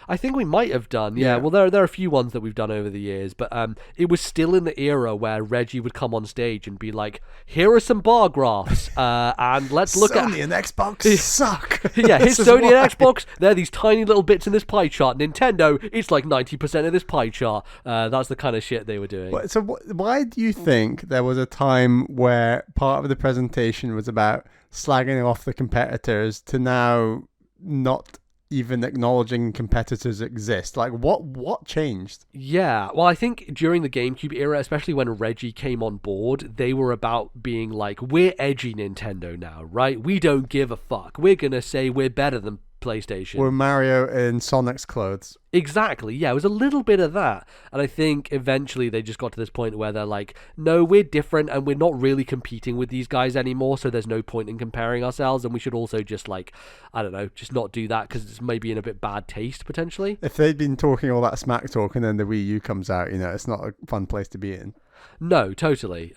I think we might have done, yeah. Well, there are a few ones that we've done over the years, but it was still in the era where Reggie would come on stage and be like, "Here are some bar graphs, and let's look at Sony and Xbox suck." Yeah, here's Sony and Xbox. They're these tiny little bits in this pie chart. Nintendo, it's like 90% of this pie chart. That's the kind of shit they were doing. So why do you think there was a time where part of the presentation was about slagging off the competitors to now not even acknowledging competitors exist? Like, what changed? Yeah, well, I think during the GameCube era, especially when Reggie came on board, they were about being like, we're edgy Nintendo now, right? We don't give a fuck. We're gonna say we're better than PlayStation. We're Mario in Sonic's clothes. Exactly, yeah, it was a little bit of that. And I think eventually they just got to this point where they're like, no, we're different and we're not really competing with these guys anymore, so there's no point in comparing ourselves, and we should also just, like, I don't know, just not do that because it's maybe in a bit bad taste, potentially. If they'd been talking all that smack talk and then the Wii U comes out, it's not a fun place to be in. No, totally.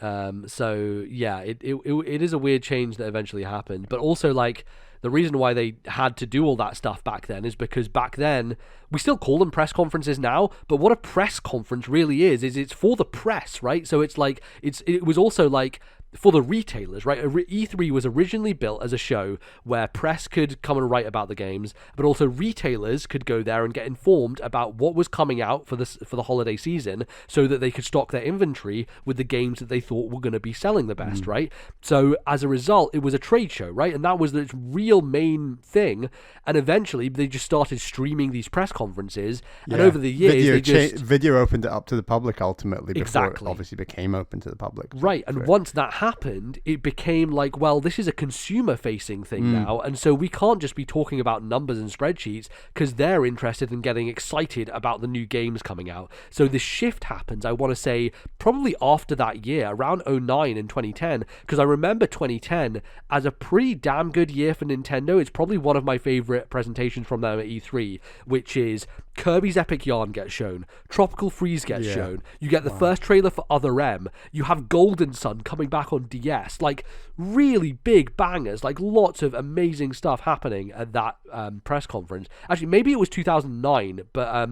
So, yeah, it is a weird change that eventually happened, but also, like, the reason why they had to do all that stuff back then is because back then, we still call them press conferences now, but what a press conference really is it's for the press, right? So it's like, it was also like for the retailers, right? E3 was originally built as a show where press could come and write about the games, but also retailers could go there and get informed about what was coming out for the holiday season, so that they could stock their inventory with the games that they thought were going to be selling the best, right? So as a result, it was a trade show, right? And that was the real main thing. And eventually, they just started streaming these press conferences, and over the years, video opened it up to the public ultimately. Before Exactly. It obviously became open to the public, right? And once that happened, it became like, well, this is a consumer-facing thing now, and so we can't just be talking about numbers and spreadsheets because they're interested in getting excited about the new games coming out. So this shift happens, I want to say, probably after that year, around 2009 and 2010, because I remember 2010 as a pretty damn good year for Nintendo. It's probably one of my favorite presentations from them at E3, which is Kirby's Epic Yarn gets shown, Tropical Freeze gets shown, you get the first trailer for Other M, you have Golden Sun coming back on DS, like really big bangers, like lots of amazing stuff happening at that press conference. Actually, maybe it was 2009, but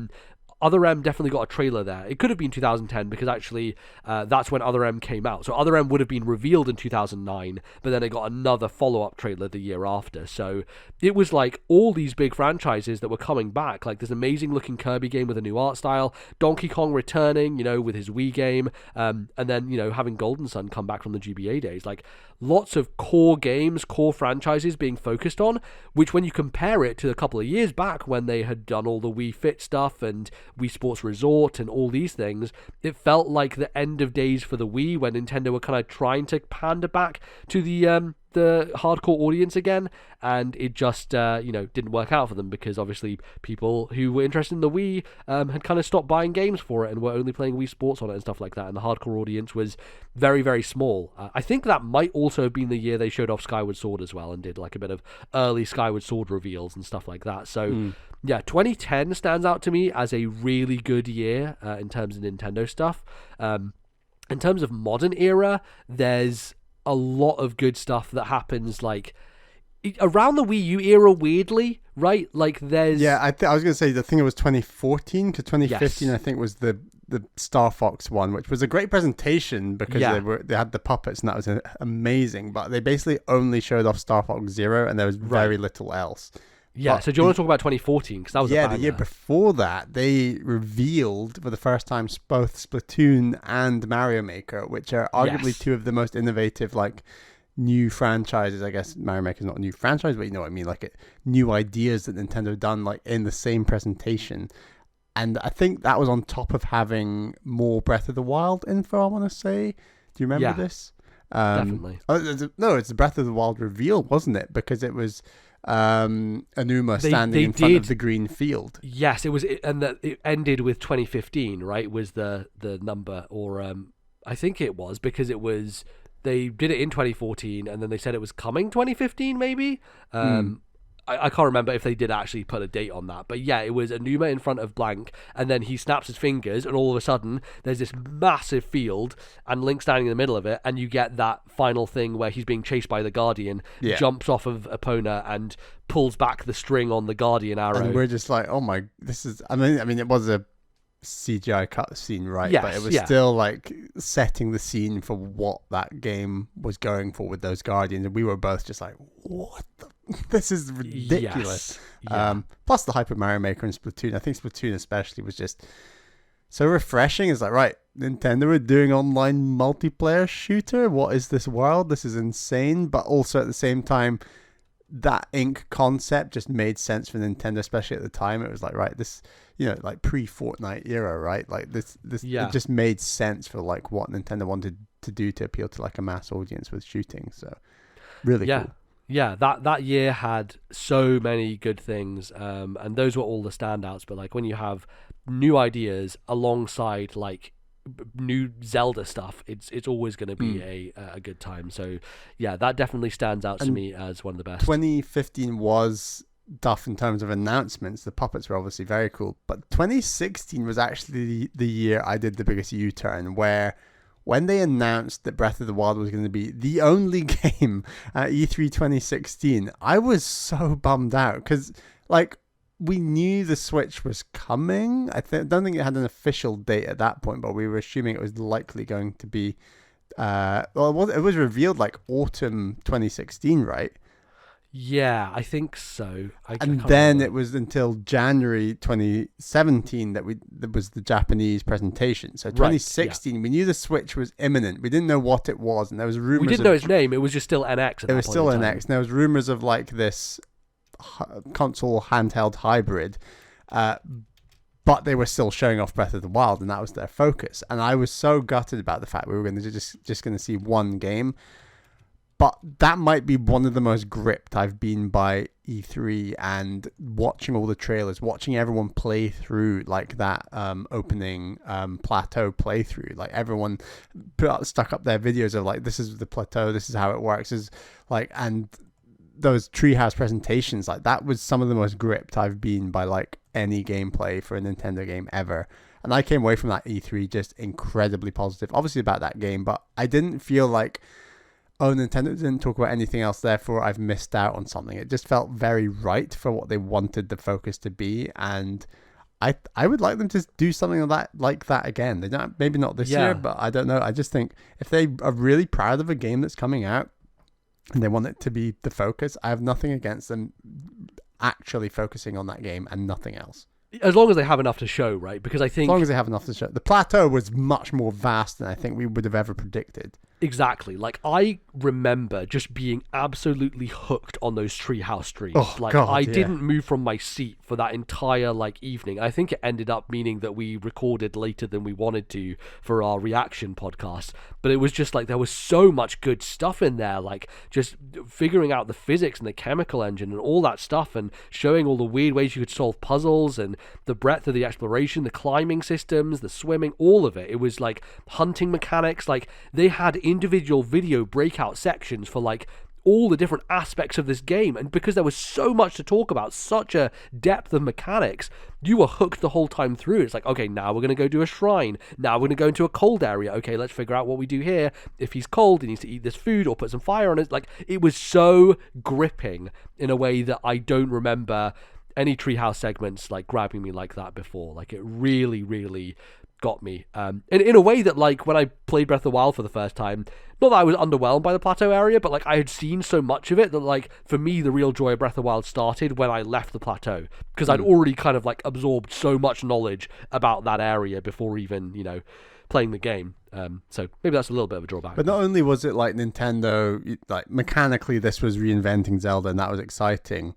Other M definitely got a trailer there. It could have been 2010 because actually that's when Other M came out. So Other M would have been revealed in 2009, but then it got another follow-up trailer the year after. So it was like all these big franchises that were coming back, like this amazing looking Kirby game with a new art style, Donkey Kong returning, with his Wii game, and then, having Golden Sun come back from the GBA days. Like lots of core games, core franchises being focused on, which when you compare it to a couple of years back when they had done all the Wii Fit stuff and Wii Sports Resort and all these things, it felt like the end of days for the Wii when Nintendo were kind of trying to pander back to the the hardcore audience again, and it just didn't work out for them, because obviously people who were interested in the Wii had kind of stopped buying games for it and were only playing Wii Sports on it and stuff like that, and the hardcore audience was very, very small. I think that might also have been the year they showed off Skyward Sword as well and did like a bit of early Skyward Sword reveals and stuff like that. So yeah, 2010 stands out to me as a really good year in terms of Nintendo stuff. In terms of modern era, there's a lot of good stuff that happens like around the Wii U era, weirdly, right? Like there's I was gonna say, the thing, it was 2014 to 2015. Yes. I think was the Star Fox one, which was a great presentation because they had the puppets and that was amazing, but they basically only showed off Star Fox Zero and there was very little else. Yeah, but so do you want to talk about 2014? Because that was the year before that, they revealed for the first time both Splatoon and Mario Maker, which are arguably two of the most innovative, like, new franchises. I guess Mario Maker is not a new franchise, but you know what I mean, like new ideas that Nintendo done, like in the same presentation. And I think that was on top of having more Breath of the Wild info, I want to say. Do you remember this? Definitely. No, it's the Breath of the Wild reveal, wasn't it? Because it was Anuma standing in front of the green field. Yes, it was, and that it ended with 2015, right? Was the number, or I think it was, because it was, they did it in 2014 and then they said it was coming 2015 maybe. I can't remember if they did actually put a date on that, but yeah, it was Anuma in front of blank, and then he snaps his fingers, and all of a sudden there's this massive field, and Link standing in the middle of it, and you get that final thing where he's being chased by the Guardian, jumps off of Epona and pulls back the string on the Guardian arrow. And we're just like, oh my, this is. I mean, it was a CGI cutscene, right? Yes, but it was still like setting the scene for what that game was going for with those Guardians, and we were both just like, what the. This is ridiculous. Plus the hype of Mario Maker and Splatoon. I think Splatoon especially was just so refreshing. It's like, right, Nintendo are doing online multiplayer shooter. What is this world? This is insane. But also at the same time, that Inc. concept just made sense for Nintendo, especially at the time. It was like, right, this, like pre-Fortnite era, right? Like this it just made sense for like what Nintendo wanted to do to appeal to like a mass audience with shooting. So really cool. Yeah, that year had so many good things, and those were all the standouts. But like when you have new ideas alongside like new Zelda stuff, it's always going to be a good time. So yeah, that definitely stands out to me as one of the best. 2015 was tough in terms of announcements. The puppets were obviously very cool, but 2016 was actually the year I did the biggest U-turn, where when they announced that Breath of the Wild was going to be the only game at E3 2016, I was so bummed out because, like, we knew the Switch was coming. Don't think it had an official date at that point, but we were assuming it was likely going to be. It was revealed like autumn 2016, right? Yeah, I think so. And then it was until January 2017 that was the Japanese presentation. So 2016, we knew the Switch was imminent. We didn't know what it was, and there was rumors. We didn't know its name. It was just still NX. It was still NX, and there was rumors of like this console handheld hybrid, but they were still showing off Breath of the Wild, and that was their focus. And I was so gutted about the fact we were going to just going to see one game. But that might be one of the most gripped I've been by E3, and watching all the trailers, watching everyone play through like that opening plateau playthrough. Like everyone stuck up their videos of like, this is the plateau, this is how it works. And those treehouse presentations, like that was some of the most gripped I've been by like any gameplay for a Nintendo game ever. And I came away from that E3 just incredibly positive, obviously about that game, but I didn't feel like, oh, Nintendo didn't talk about anything else, therefore I've missed out on something. It just felt very right for what they wanted the focus to be, and I would like them to do something like that again. They don't, maybe not this year, but I don't know. I just think if they are really proud of a game that's coming out and they want it to be the focus, I have nothing against them actually focusing on that game and nothing else. As long as they have enough to show, right? Because I think... As long as they have enough to show. The plateau was much more vast than I think we would have ever predicted. Exactly. Like, I remember just being absolutely hooked on those treehouse streams. Oh, like, God, I yeah. didn't move from my seat for that entire, like, evening. I think it ended up meaning that we recorded later than we wanted to for our reaction podcast. But it was just, like, there was so much good stuff in there. Like, just figuring out the physics and the chemical engine and all that stuff, and showing all the weird ways you could solve puzzles, and the breadth of the exploration, the climbing systems, the swimming, all of it. It was, like, hunting mechanics. Like, they had individual video breakout sections for like all the different aspects of this game, and because there was so much to talk about, such a depth of mechanics, you were hooked the whole time through. It's like, okay, now we're going to go do a shrine, now we're going to go into a cold area, okay, let's figure out what we do here. If he's cold, he needs to eat this food or put some fire on it. Like, it was so gripping in a way that I don't remember any treehouse segments like grabbing me like that before. Like, it really got me, and in a way that, like, when I played Breath of the Wild for the first time, not that I was underwhelmed by the plateau area, but like I had seen so much of it that, like, for me the real joy of Breath of the Wild started when I left the plateau, because I'd already kind of like absorbed so much knowledge about that area before even, you know, playing the game. So maybe that's a little bit of a drawback. But not only was it like Nintendo, like mechanically this was reinventing Zelda, and that was exciting,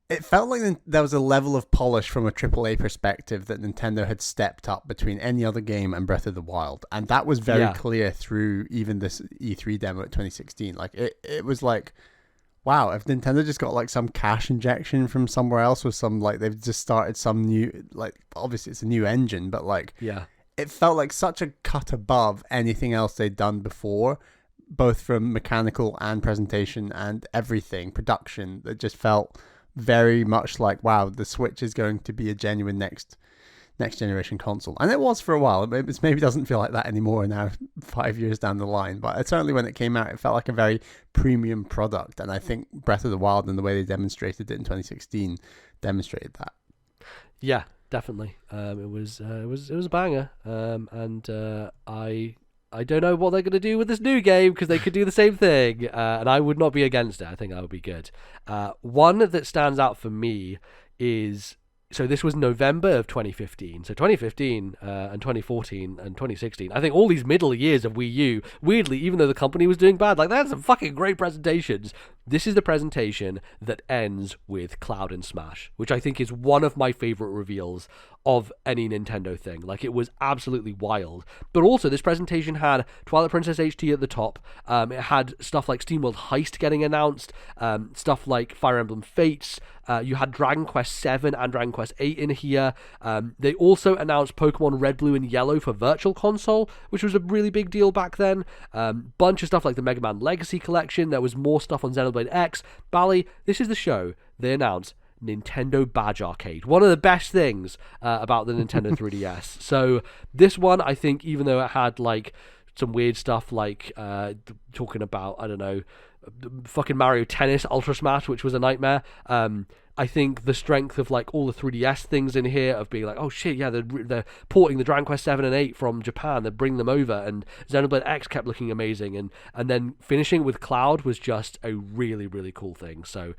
it felt like there was a level of polish from a AAA perspective that Nintendo had stepped up between any other game and Breath of the Wild. And that was very clear through even this E3 demo at 2016. Like, it was like, wow, if Nintendo just got like some cash injection from somewhere else, with some, like, they've just started some new, like, obviously it's a new engine, but like, it felt like such a cut above anything else they'd done before, both from mechanical and presentation and everything, production, that just felt very much like, wow, the Switch is going to be a genuine next generation console. And it was for a while. It maybe doesn't feel like that anymore now, 5 years down the line, but certainly when it came out, it felt like a very premium product. And I think Breath of the Wild and the way they demonstrated it in 2016 demonstrated that. Yeah, definitely. It was a banger. And I don't know what they're going to do with this new game, because they could do the same thing, and I would not be against it. I think that would be good. One that stands out for me is, so this was November of 2015. So 2015 and 2014 and 2016, I think all these middle years of Wii U, weirdly, even though the company was doing bad, like, they had some fucking great presentations. This is the presentation that ends with Cloud and Smash, which I think is one of my favorite reveals of any Nintendo thing. Like, it was absolutely wild. But also, this presentation had Twilight Princess HD at the top. It had stuff like SteamWorld Heist getting announced, stuff like Fire Emblem Fates. You had Dragon Quest 7 and Dragon Quest 8 in here. They also announced Pokemon Red, Blue, and Yellow for Virtual Console, which was a really big deal back then. Bunch of stuff like the Mega Man Legacy Collection. There was more stuff on Xenoblade X. Bally, this is the show. They announced Nintendo Badge Arcade, one of the best things about the Nintendo 3DS. So this one, I think, even though it had like some weird stuff like talking about, I don't know, fucking Mario Tennis Ultra Smash, which was a nightmare, I think the strength of like all the 3DS things in here, of being like, oh shit, yeah, they're porting the Dragon Quest 7 and 8 from Japan, they're bringing them over, and Xenoblade X kept looking amazing, and then finishing with Cloud was just a really cool thing. So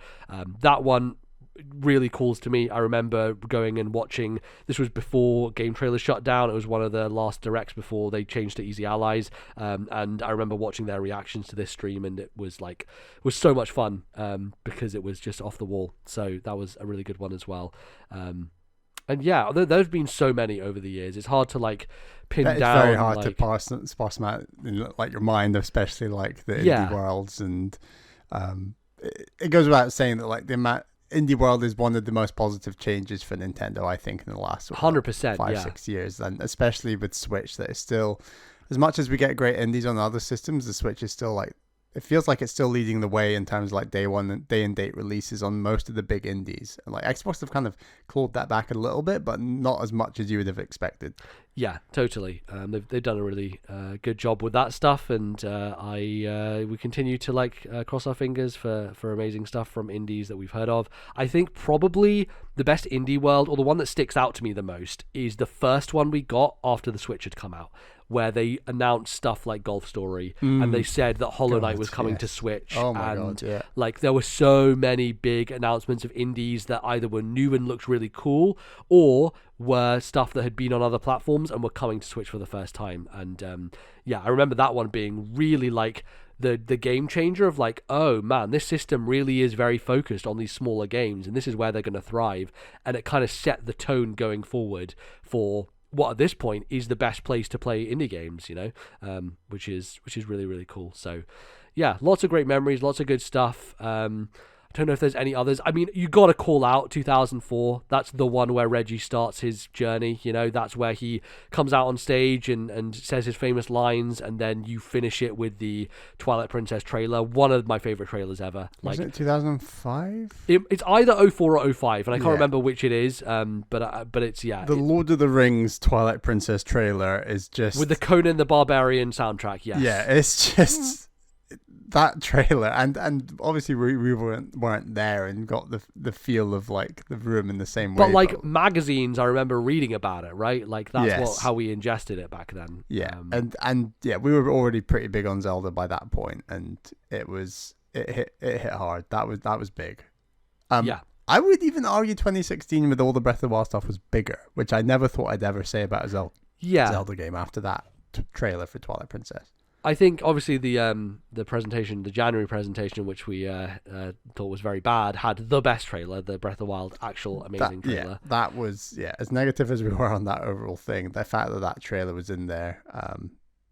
that one really calls to me. I remember going and watching, this was before Game Trailers shut down, it was one of the last directs before they changed to Easy Allies, and I remember watching their reactions to this stream, and it was so much fun, because it was just off the wall. So that was a really good one as well. And yeah, there's been so many over the years, it's hard to like pin down. It's very hard to parse them out in like your mind, especially like the indie worlds, and it goes without saying that like the Indie World is one of the most positive changes for Nintendo, I think, in the last 100%, 5-6 years, and especially with Switch, that is still, as much as we get great indies on other systems, the Switch is still like, it feels like it's still leading the way in terms of like day and date releases on most of the big indies. And like Xbox have kind of clawed that back a little bit, but not as much as you would have expected. Yeah, totally. They've done a really good job with that stuff, and we continue to like cross our fingers for amazing stuff from indies that we've heard of. I think probably the best indie world, or the one that sticks out to me the most, is the first one we got after the Switch had come out, where they announced stuff like Golf Story, and they said that Hollow Knight was coming to Switch. Oh my God, yeah. Like, there were so many big announcements of indies that either were new and looked really cool, or were stuff that had been on other platforms and were coming to Switch for the first time. And I remember that one being really like the game changer of like, oh man, this system really is very focused on these smaller games, and this is where they're going to thrive. And it kind of set the tone going forward for what at this point is the best place to play indie games, which is really, really cool. So yeah, lots of great memories, lots of good stuff. I don't know if there's any others. I mean, you got to call out 2004. That's the one where Reggie starts his journey. That's where he comes out on stage and says his famous lines, and then you finish it with the Twilight Princess trailer. One of my favorite trailers ever. Was it 2005? It's either 04 or 05, and I can't remember which it is. But it's The Lord of the Rings Twilight Princess trailer is just with the Conan the Barbarian soundtrack. Yes. Yeah, it's just. That trailer, and obviously we weren't there and got the feel of like the room in the same way. But like magazines, I remember reading about it, right? Like that's how we ingested it back then. Yeah, and we were already pretty big on Zelda by that point, and it hit hard. That was big. I would even argue 2016 with all the Breath of the Wild stuff was bigger, which I never thought I'd ever say about a Zelda game after that trailer for Twilight Princess. I think obviously the presentation, the January presentation, which we thought was very bad, had the best trailer, the Breath of the Wild actual amazing trailer. Yeah, that was as negative as we were on that overall thing. The fact that trailer was in there,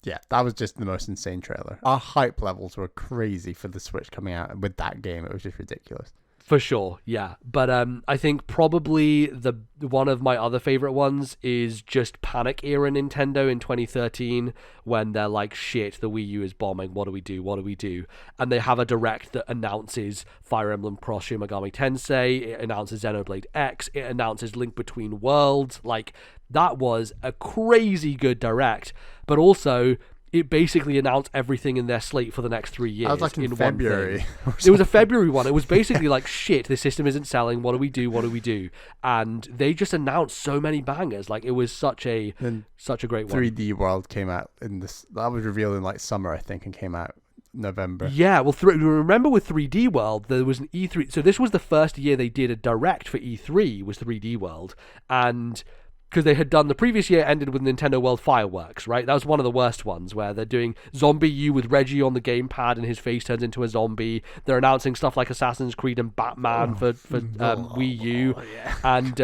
that was just the most insane trailer. Our hype levels were crazy for the Switch coming out, and with that game, it was just ridiculous. For sure, yeah. But I think probably the one of my other favorite ones is just Panic era Nintendo in 2013, when they're like, shit, the Wii U is bombing, what do we do? And they have a direct that announces Fire Emblem Cross Shin Megami Tensei, it announces Xenoblade X, it announces Link Between Worlds. Like, that was a crazy good direct, but also it basically announced everything in their slate for the next 3 years. I was like in February. It was a February one. It was basically like, shit, this system isn't selling. What do we do? And they just announced so many bangers. Like, it was such a great one. 3D World came out that was revealed in like summer, I think, and came out November. Yeah, well, remember with 3D World, there was an E3. So this was the first year they did a direct for E3, was 3D World. And because they had done the previous year ended with Nintendo World Fireworks, right? That was one of the worst ones, where they're doing Zombie U with Reggie on the gamepad and his face turns into a zombie. They're announcing stuff like Assassin's Creed and Batman for Wii U, and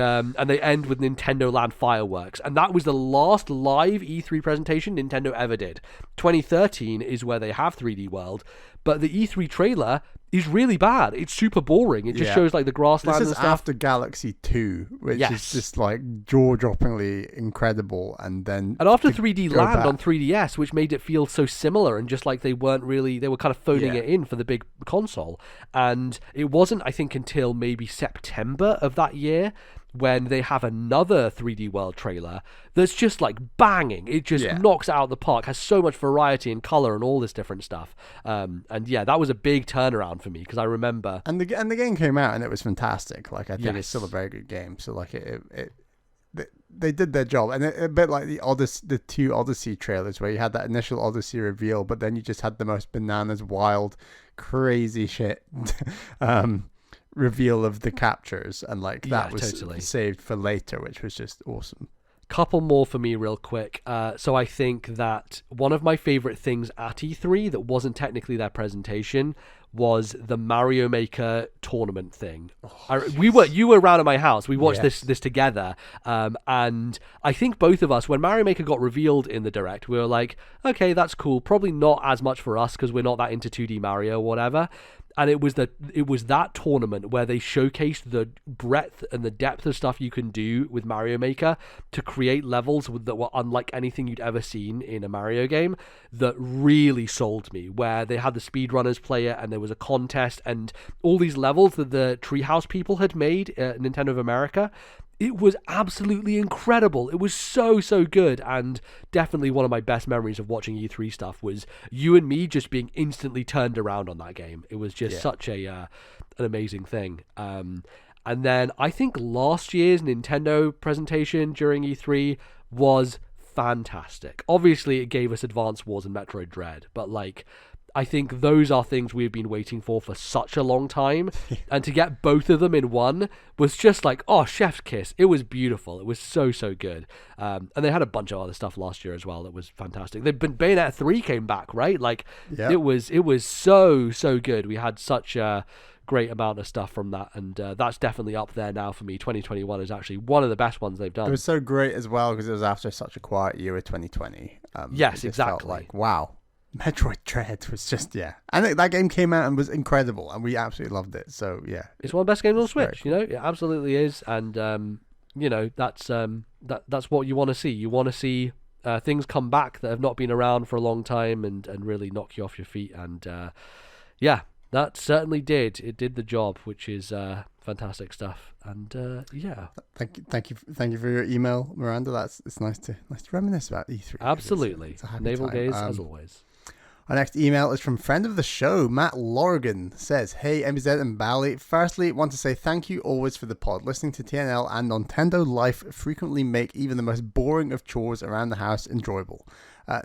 they end with Nintendo Land Fireworks, and that was the last live E3 presentation Nintendo ever did. 2013 is where they have 3D World, but the E3 trailer is really bad. It's super boring. It just shows like the grassland and stuff. This is after Galaxy 2, which is just like jaw-droppingly incredible. And after 3D Land on 3DS, which made it feel so similar, and just like they were kind of phoning it in for the big console. And it wasn't, I think, until maybe September of that year when they have another 3D World trailer that's just like banging. It just knocks it out of the park, has so much variety and color and all this different stuff. That was a big turnaround for me, because I remember. And the game came out and it was fantastic. Like, I think it's still a very good game. So like they did their job, and a bit like the two Odyssey trailers, where you had that initial Odyssey reveal, but then you just had the most bananas, wild, crazy shit reveal of the captures, and like that was totally saved for later, which was just awesome. Couple more for me real quick. So I think that one of my favorite things at E3 that wasn't technically their presentation was the Mario Maker tournament thing. You were around at my house. We watched this together, and I think both of us, when Mario Maker got revealed in the direct, we were like, okay, that's cool. Probably not as much for us because we're not that into 2D Mario or whatever. And it was that tournament where they showcased the breadth and the depth of stuff you can do with Mario Maker to create levels that were unlike anything you'd ever seen in a Mario game, that really sold me. Where they had the speedrunners play it, and there was a contest, and all these levels that the Treehouse people had made at Nintendo of America. It was absolutely incredible. It was so good, and definitely one of my best memories of watching E3 stuff was you and me just being instantly turned around on that game. It was just such an amazing thing. And then I think last year's Nintendo presentation during E3 was fantastic. Obviously, it gave us Advance Wars and Metroid Dread, but like, I think those are things we've been waiting for such a long time. And to get both of them in one was just like, oh, chef's kiss. It was beautiful. It was so good. And they had a bunch of other stuff last year as well that was fantastic. Bayonetta 3 came back, right? Like, it was so good. We had such a great amount of stuff from that, and that's definitely up there now for me. 2021 is actually one of the best ones they've done. It was so great as well because it was after such a quiet year with 2020. Yes, it exactly. Felt like, wow, Metroid Dread was just, and that game came out and was incredible, and we absolutely loved it. So it's one of the best games on It's Switch. very cool. It absolutely is, and that's what you want to see. You want to see things come back that have not been around for a long time and really knock you off your feet, and that certainly did. It did the job, which is fantastic stuff. And thank you for your email, Miranda. It's nice to reminisce about E3. Absolutely, it's a happy navel time. gaze as always. Our next email is from friend of the show, Matt Lorgan. Says, hey, MBZ and Bally. Firstly, want to say thank you always for the pod. Listening to TNL and NintendoLife frequently make even the most boring of chores around the house enjoyable.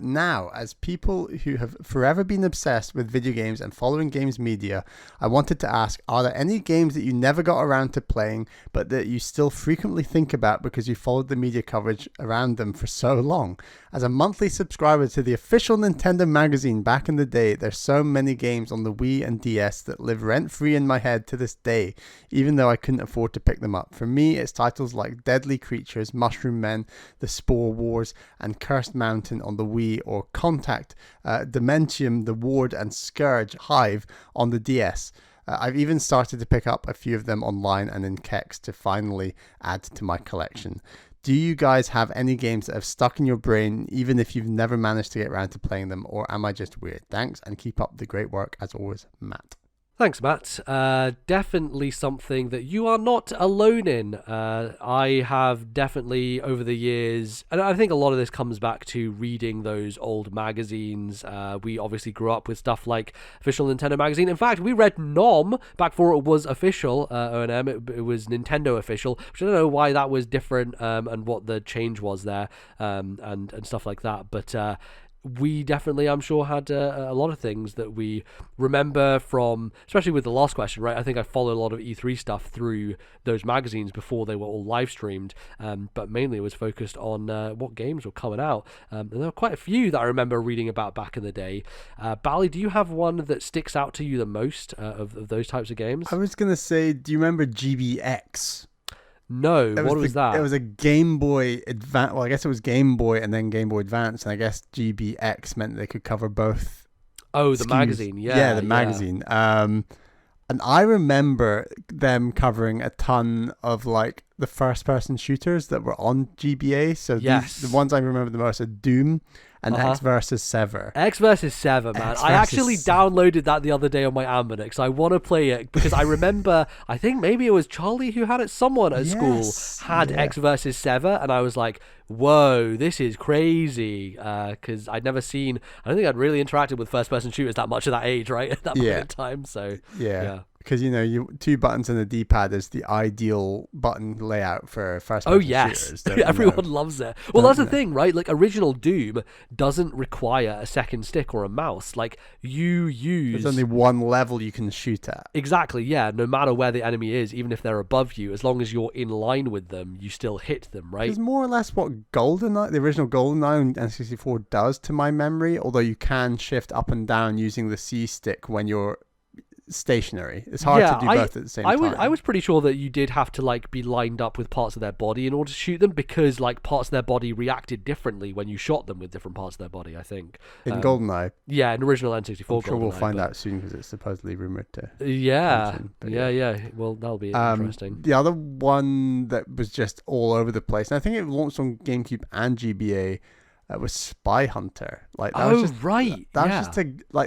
Now, as people who have forever been obsessed with video games and following games media, I wanted to ask, are there any games that you never got around to playing, but that you still frequently think about because you followed the media coverage around them for so long? As a monthly subscriber to the official Nintendo magazine back in the day, there's so many games on the Wii and DS that live rent-free in my head to this day, even though I couldn't afford to pick them up. For me, it's titles like Deadly Creatures, Mushroom Men, The Spore Wars, and Cursed Mountain on the Wii, or Contact, Dementium, The Ward, and Scourge Hive on the DS. I've even started to pick up a few of them online and in Kex to finally add to my collection. Do you guys have any games that have stuck in your brain, even if you've never managed to get around to playing them, or am I just weird? Thanks, and keep up the great work as always, Matt. Thanks, Matt. Definitely something that you are not alone in. I have definitely, over the years, and I think a lot of this comes back to reading those old magazines. We obviously grew up with stuff like Official Nintendo Magazine. In fact, we read NOM back before it was official, O&M. It was Nintendo Official, which I don't know why that was different and what the change was there and stuff like that. But we definitely, I'm sure, had a lot of things that we remember from, especially with the last question, right? I think I followed a lot of E3 stuff through those magazines before they were all live streamed, but mainly it was focused on what games were coming out. And there were quite a few that I remember reading about back in the day. Bally, do you have one that sticks out to you the most of those types of games? I was going to say, do you remember GBX? No, what was that? It was a Game Boy Advance. Well, I guess it was Game Boy and then Game Boy Advance, and I guess GBX meant they could cover both. Oh, the magazine, yeah, the magazine. And I remember them covering a ton of like the first-person shooters that were on GBA. So the ones I remember the most are Doom and X vs. Sever. X vs. Sever, man. I actually downloaded that the other day on my Ambernic. I want to play it because I remember, I think maybe it was Charlie who had it. Someone at school had X vs. Sever, and I was like, whoa, this is crazy. Because I'd never seen, I don't think I'd really interacted with first-person shooters that much at that age, right? At that point in time. So, yeah. Because, you two buttons and a D-pad is the ideal button layout for first-person shooters. Everyone loves it. Well, that's the thing, right? Like, original Doom doesn't require a second stick or a mouse. Like, you use... There's only one level you can shoot at. Exactly, yeah. No matter where the enemy is, even if they're above you, as long as you're in line with them, you still hit them, right? It's more or less what GoldenEye, the original GoldenEye on N64 does to my memory, although you can shift up and down using the C stick when you're stationary. It's hard to do both at the same time. I was pretty sure that you did have to like be lined up with parts of their body in order to shoot them, because like parts of their body reacted differently when you shot them with different parts of their body, I think. In GoldenEye? Yeah, in original N64 I'm sure we'll find out soon because it's supposedly rumored to. Yeah. Well, that'll be interesting. The other one that was just all over the place, and I think it launched on GameCube and GBA, was Spy Hunter. Like that was just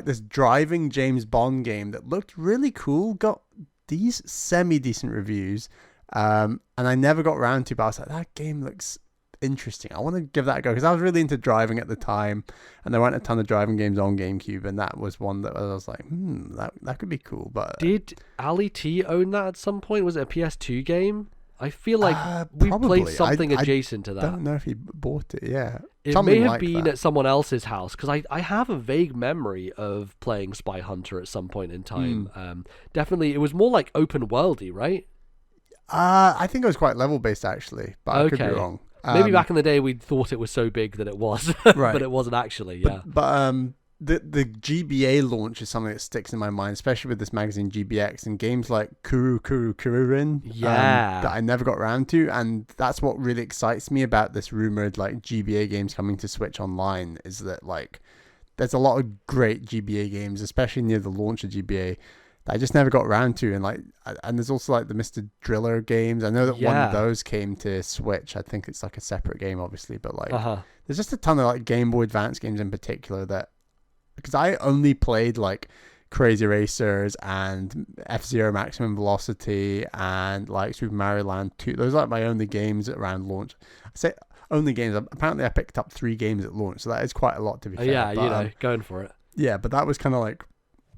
this driving James Bond game that looked really cool, got these semi-decent reviews, and I never got around to, but I was like, that game looks interesting. I want to give that a go, because I was really into driving at the time, and there weren't a ton of driving games on GameCube, and that was one that I was like, that could be cool. But did Ali T own that at some point? Was it a PS2 game? I feel like we played something adjacent to that. I don't know if he bought it. Yeah, it something may have like been that. at someone else's house, because I have a vague memory of playing Spy Hunter at some point in time. Definitely, it was more like open worldy, right? I think it was quite level based actually, but I could be wrong. Maybe back in the day we thought it was so big that it was, right. but it wasn't actually. Yeah, but the GBA launch is something that sticks in my mind, especially with this magazine GBX and games like Kururin, that I never got around to, and that's what really excites me about this rumored like GBA games coming to Switch Online, is that like there's a lot of great GBA games, especially near the launch of GBA, that I just never got around to, and there's also like the Mr. Driller games. I know that one of those came to Switch. I think it's like a separate game, obviously, but like there's just a ton of like Game Boy Advance games in particular that, because I only played like Crazy Racers and F-Zero Maximum Velocity and like Super Mario Land 2. Those are like my only games around launch. I say only games. Apparently I picked up 3 games at launch, so that is quite a lot to be fair. Yeah, but, going for it. Yeah, but that was kind of like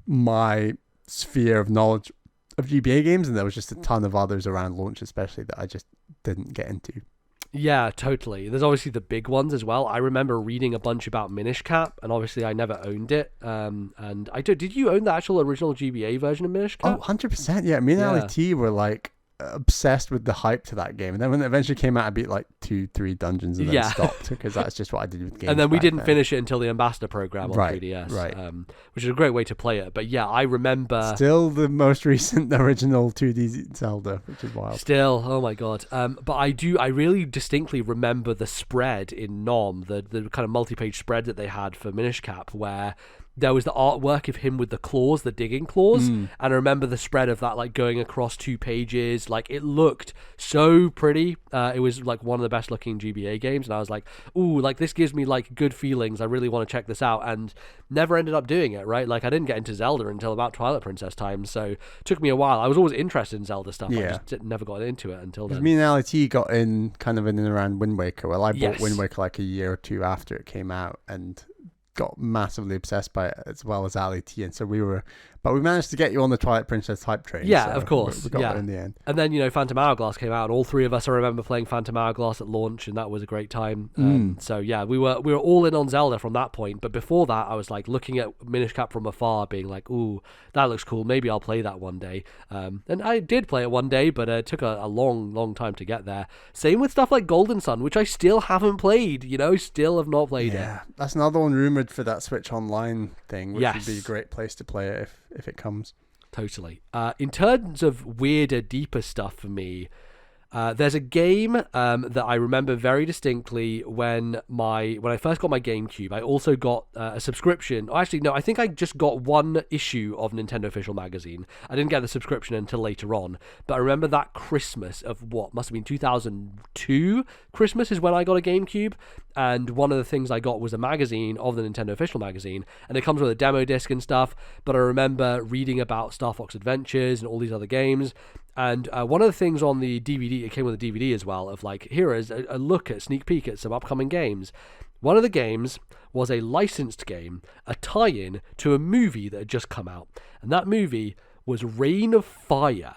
my sphere of knowledge of GBA games, and there was just a ton of others around launch especially that I just didn't get into. Yeah, totally. There's obviously the big ones as well. I remember reading a bunch about Minish Cap, and obviously I never owned it. And I did you own the actual original GBA version of Minish Cap? Oh, 100%. Yeah, me and Ali T were like obsessed with the hype to that game, and then when it eventually came out I beat like 2-3 dungeons and then stopped, because that's just what I did with games. And then we didn't finish it until the Ambassador program on 3DS, which is a great way to play it. But yeah, I remember still the most recent original 2D Zelda, which is wild. Still, oh my god. But I really distinctly remember the spread in NOM, the kind of multi-page spread that they had for Minish Cap, where there was the artwork of him with the claws, the digging claws, and I remember the spread of that like going across 2 pages. Like it looked so pretty. It was like one of the best looking GBA games, and I was like, ooh, like this gives me like good feelings. I really want to check this out, and never ended up doing it, right? Like I didn't get into Zelda until about Twilight Princess time, so it took me a while. I was always interested in Zelda stuff. I just never got into it until then. Me and LIT got in kind of in and around Wind Waker. Well, I bought Wind Waker like a year or 2 after it came out, and got massively obsessed by it, as well as Ali T, and so we managed to get you on the Twilight Princess hype train. Yeah, so of course. We got there in the end. And then, Phantom Hourglass came out, and all 3 of us, I remember playing Phantom Hourglass at launch, and that was a great time. So yeah, we were all in on Zelda from that point. But before that, I was like looking at Minish Cap from afar, being like, ooh, that looks cool. Maybe I'll play that one day. And I did play it one day, but it took a long time to get there. Same with stuff like Golden Sun, which I still haven't played. Still have not played it. Yeah, that's another one rumored for that Switch Online thing, which would be a great place to play it if it comes. Totally. In terms of weirder, deeper stuff for me, there's a game that I remember very distinctly when I first got my GameCube. I also got a subscription. Oh, actually, no, I think I just got 1 issue of Nintendo Official Magazine. I didn't get the subscription until later on. But I remember that Christmas of what must have been 2002 Christmas is when I got a GameCube. And one of the things I got was a magazine of the Nintendo Official Magazine. And it comes with a demo disc and stuff. But I remember reading about Star Fox Adventures and all these other games. And one of the things on the DVD, it came with a DVD as well, of like, here is a look at, sneak peek at some upcoming games. One of the games was a licensed game, a tie-in to a movie that had just come out. And that movie was Reign of Fire.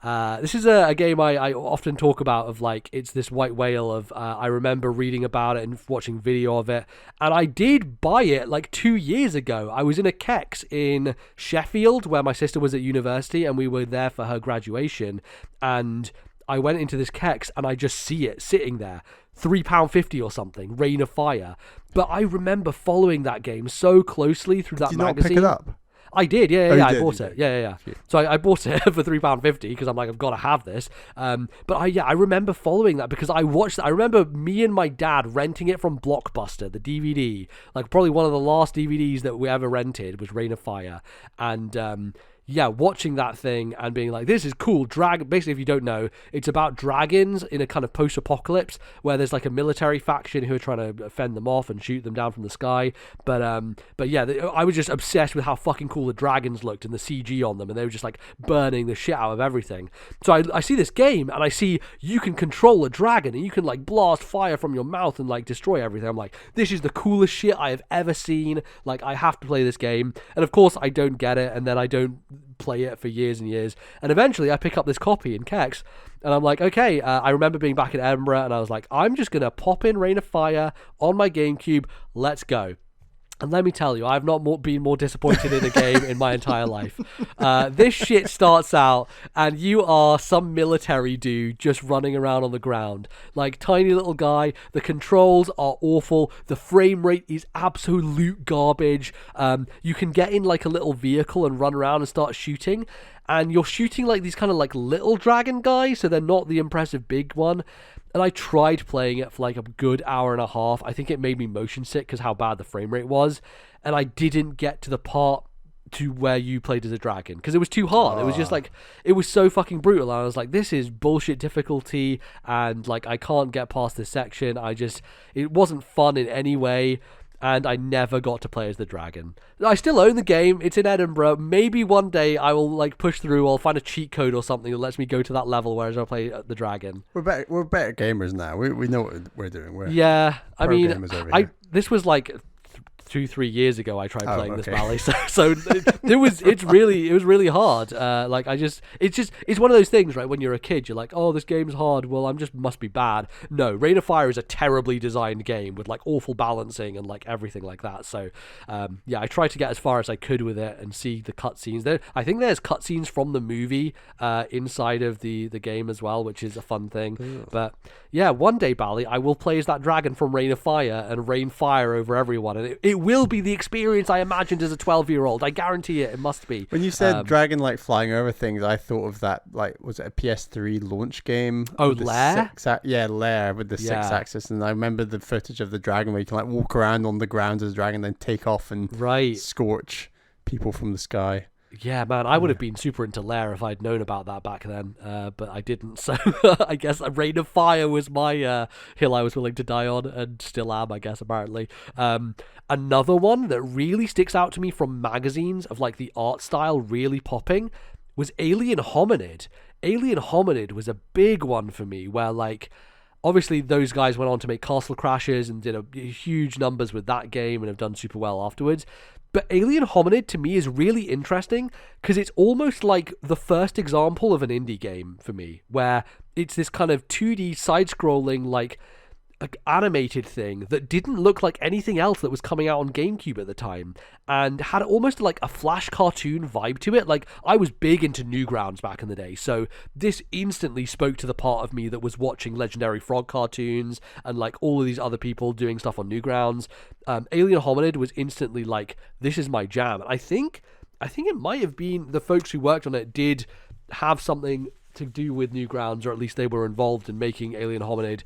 This is a game I often talk about, of like, it's this white whale of, I remember reading about it and watching video of it, and I did buy it like 2 years ago. I was in a Kex in Sheffield where my sister was at university, and we were there for her graduation, and I went into this Kex and I just see it sitting there, £3.50 or something, Reign of Fire. But I remember following that game so closely through that magazine. Did you not pick it up? I did, yeah. I bought it. Yeah. So I bought it for £3.50 because I'm like, I've got to have this. But I remember following that because I watched it. I remember me and my dad renting it from Blockbuster, the DVD. Like probably one of the last DVDs that we ever rented was Reign of Fire. And watching that thing and being like, this is cool. Basically, if you don't know, it's about dragons in a kind of post-apocalypse where there's like a military faction who are trying to fend them off and shoot them down from the sky. But yeah, I was just obsessed with how fucking cool the dragons looked and the CG on them, and they were just like burning the shit out of everything. So I see this game and I see you can control a dragon and you can like blast fire from your mouth and like destroy everything. I'm like, this is the coolest shit I have ever seen. Like, I have to play this game. And of course I don't get it, and then I don't play it for years and years. And eventually I pick up this copy in Kex, and I'm like, okay, I remember being back in Edinburgh, and I was like, I'm just going to pop in Reign of Fire on my GameCube. Let's go. And let me tell you, I've not been more disappointed in a game in my entire life. This shit starts out, and you are some military dude just running around on the ground. Like, tiny little guy. The controls are awful. The frame rate is absolute garbage. You can get in, like, a little vehicle and run around and start shooting. And you're shooting, like, these kind of, like, little dragon guys, so they're not the impressive big one. And I tried playing it for like a good hour and a half. I think it made me motion sick because how bad the frame rate was. And I didn't get to the part to where you played as a dragon because it was too hard. It was just like, it was so fucking brutal. And I was like, this is bullshit difficulty. And like, I can't get past this section. It wasn't fun in any way. And I never got to play as the dragon. I still own the game. It's in Edinburgh. Maybe one day I will like push through. I'll find a cheat code or something that lets me go to that level where I play the dragon. We're better gamers now. We know what we're doing. I mean, this was like 2-3 years ago I tried playing this Valley, so it was really hard. It's one of those things, right? When you're a kid, you're like, oh, this game's hard. Well, must be bad. No, Reign of Fire is a terribly designed game with like awful balancing and like everything like that. So I tried to get as far as I could with it and see the cutscenes. I think there's cutscenes from the movie inside of the game as well, which is a fun thing. Ooh. But yeah, one day, Bally, I will play as that dragon from Reign of Fire and rain fire over everyone, and it will be the experience I imagined as a 12-year-old. I guarantee it. It must be. When you said dragon like flying over things, I thought of that, like, was it a PS3 launch game? Oh, Lair? Lair with the 6-axis. And I remember the footage of the dragon where you can like walk around on the ground as a dragon, then take off and scorch people from the sky. Yeah, man, I would have been super into Lair if I'd known about that back then, but I didn't, so I guess Reign of Fire was my hill I was willing to die on, and still am, I guess, apparently. Another one that really sticks out to me from magazines of, like, the art style really popping was Alien Hominid. Alien Hominid was a big one for me, where, like, obviously those guys went on to make Castle Crashers and did huge numbers with that game and have done super well afterwards. But Alien Hominid, to me, is really interesting because it's almost like the first example of an indie game for me, where it's this kind of 2D side-scrolling, like animated thing that didn't look like anything else that was coming out on GameCube at the time, and had almost like a Flash cartoon vibe to it. Like, I was big into Newgrounds back in the day, so this instantly spoke to the part of me that was watching Legendary Frog cartoons and like all of these other people doing stuff on Newgrounds. Alien Hominid was instantly like, this is my jam. And I think it might have been the folks who worked on it did have something to do with Newgrounds, or at least they were involved in making Alien Hominid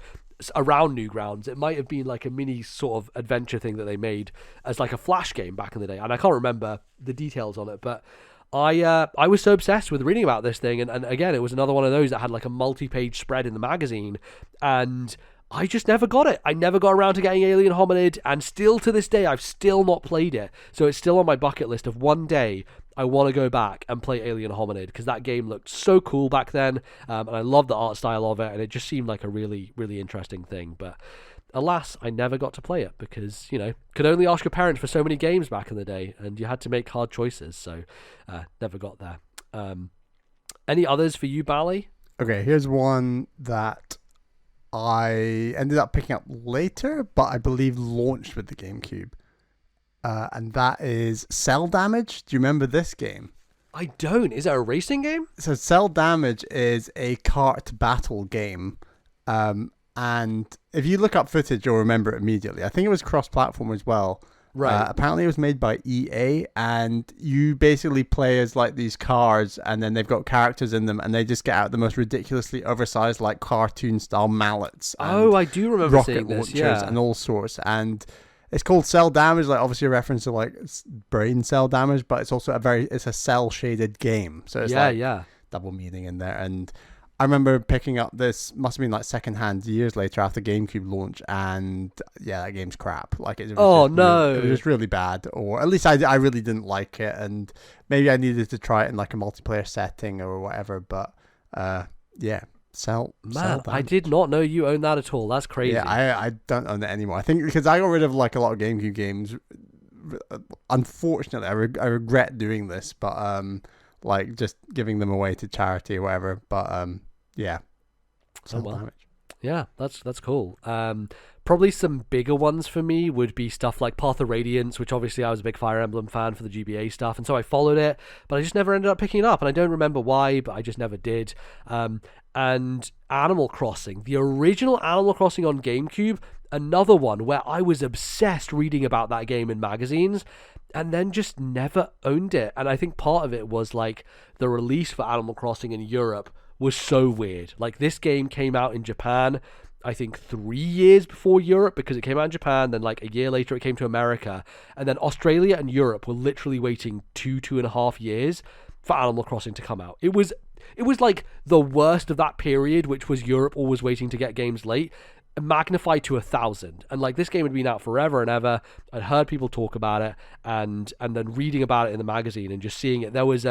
around Newgrounds. It might have been like a mini sort of adventure thing that they made as like a Flash game back in the day, and I can't remember the details on it, but I was so obsessed with reading about this thing, and again, it was another one of those that had like a multi-page spread in the magazine, and I just never got it. I never got around to getting Alien Hominid, and still to this day, I've still not played it. So it's still on my bucket list of one day I want to go back and play Alien Hominid, because that game looked so cool back then, and I loved the art style of it, and it just seemed like a really, really interesting thing. But alas, I never got to play it because, could only ask your parents for so many games back in the day, and you had to make hard choices, so never got there. Any others for you, Bally? Okay, here's one that I ended up picking up later, but I believe launched with the GameCube. And that is Cell Damage. Do you remember this game? I don't. Is it a racing game? So Cell Damage is a kart battle game. And if you look up footage, you'll remember it immediately. I think it was cross-platform as well. Right. Apparently it was made by EA, and you basically play as like these cars, and then they've got characters in them, and they just get out the most ridiculously oversized like cartoon style mallets. Oh, I do remember rocket seeing this. launchers, yeah. And all sorts. And it's called Cell Damage, like obviously a reference to like brain cell damage, but it's also it's a cell shaded game. So it's double meaning in there. And I remember picking up this, must have been like secondhand years later after GameCube launch, and that game's crap. Like it was it was just really bad, or at least I really didn't like it, and maybe I needed to try it in like a multiplayer setting or whatever. But Cell Man, I did not know you owned that at all. That's crazy. Yeah, I don't own it anymore. I think because I got rid of like a lot of GameCube games. Unfortunately, I regret doing this, but like just giving them away to charity or whatever. But yeah. Oh, well. Damage. Yeah, that's cool. Probably some bigger ones for me would be stuff like Path of Radiance, which obviously I was a big Fire Emblem fan for the GBA stuff, and so I followed it, but I just never ended up picking it up, and I don't remember why, but I just never did. And Animal Crossing, the original Animal Crossing on GameCube, another one where I was obsessed reading about that game in magazines, and then just never owned it. And I think part of it was like the release for Animal Crossing in Europe was so weird. Like, this game came out in Japan, I think 3 years before Europe, because it came out in Japan, then like a year later it came to America, and then Australia and Europe were literally waiting 2.5 years for Animal Crossing to come out. It was like the worst of that period, which was Europe always waiting to get games late, magnified to 1,000. And like, this game had been out forever and ever. I'd heard people talk about it, and then reading about it in the magazine and just seeing it. There was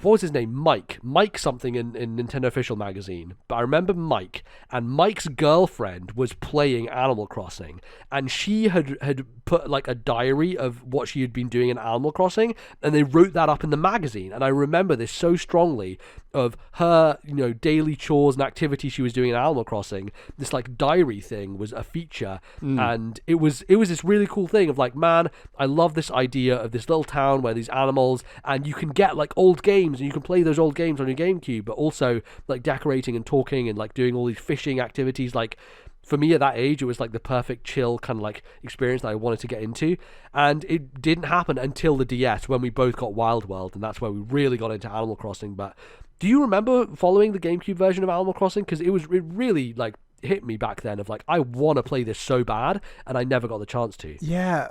what was his name? Mike something in Nintendo Official Magazine. But I remember Mike, and Mike's girlfriend was playing Animal Crossing, and she had put like a diary of what she had been doing in Animal Crossing, and they wrote that up in the magazine. And I remember this so strongly, of her, daily chores and activities she was doing in Animal Crossing. This like diary thing was a feature, and it was this really cool thing of like, man, I love this idea of this little town where these animals, and you can get like old games, and you can play those old games on your GameCube, but also like decorating and talking and like doing all these fishing activities. Like, for me at that age, it was like the perfect chill kind of like experience that I wanted to get into. And it didn't happen until the DS, when we both got Wild World, and that's where we really got into Animal Crossing. But do you remember following the GameCube version of Animal Crossing? Because it really like hit me back then of like, I want to play this so bad, and I never got the chance to. Yeah,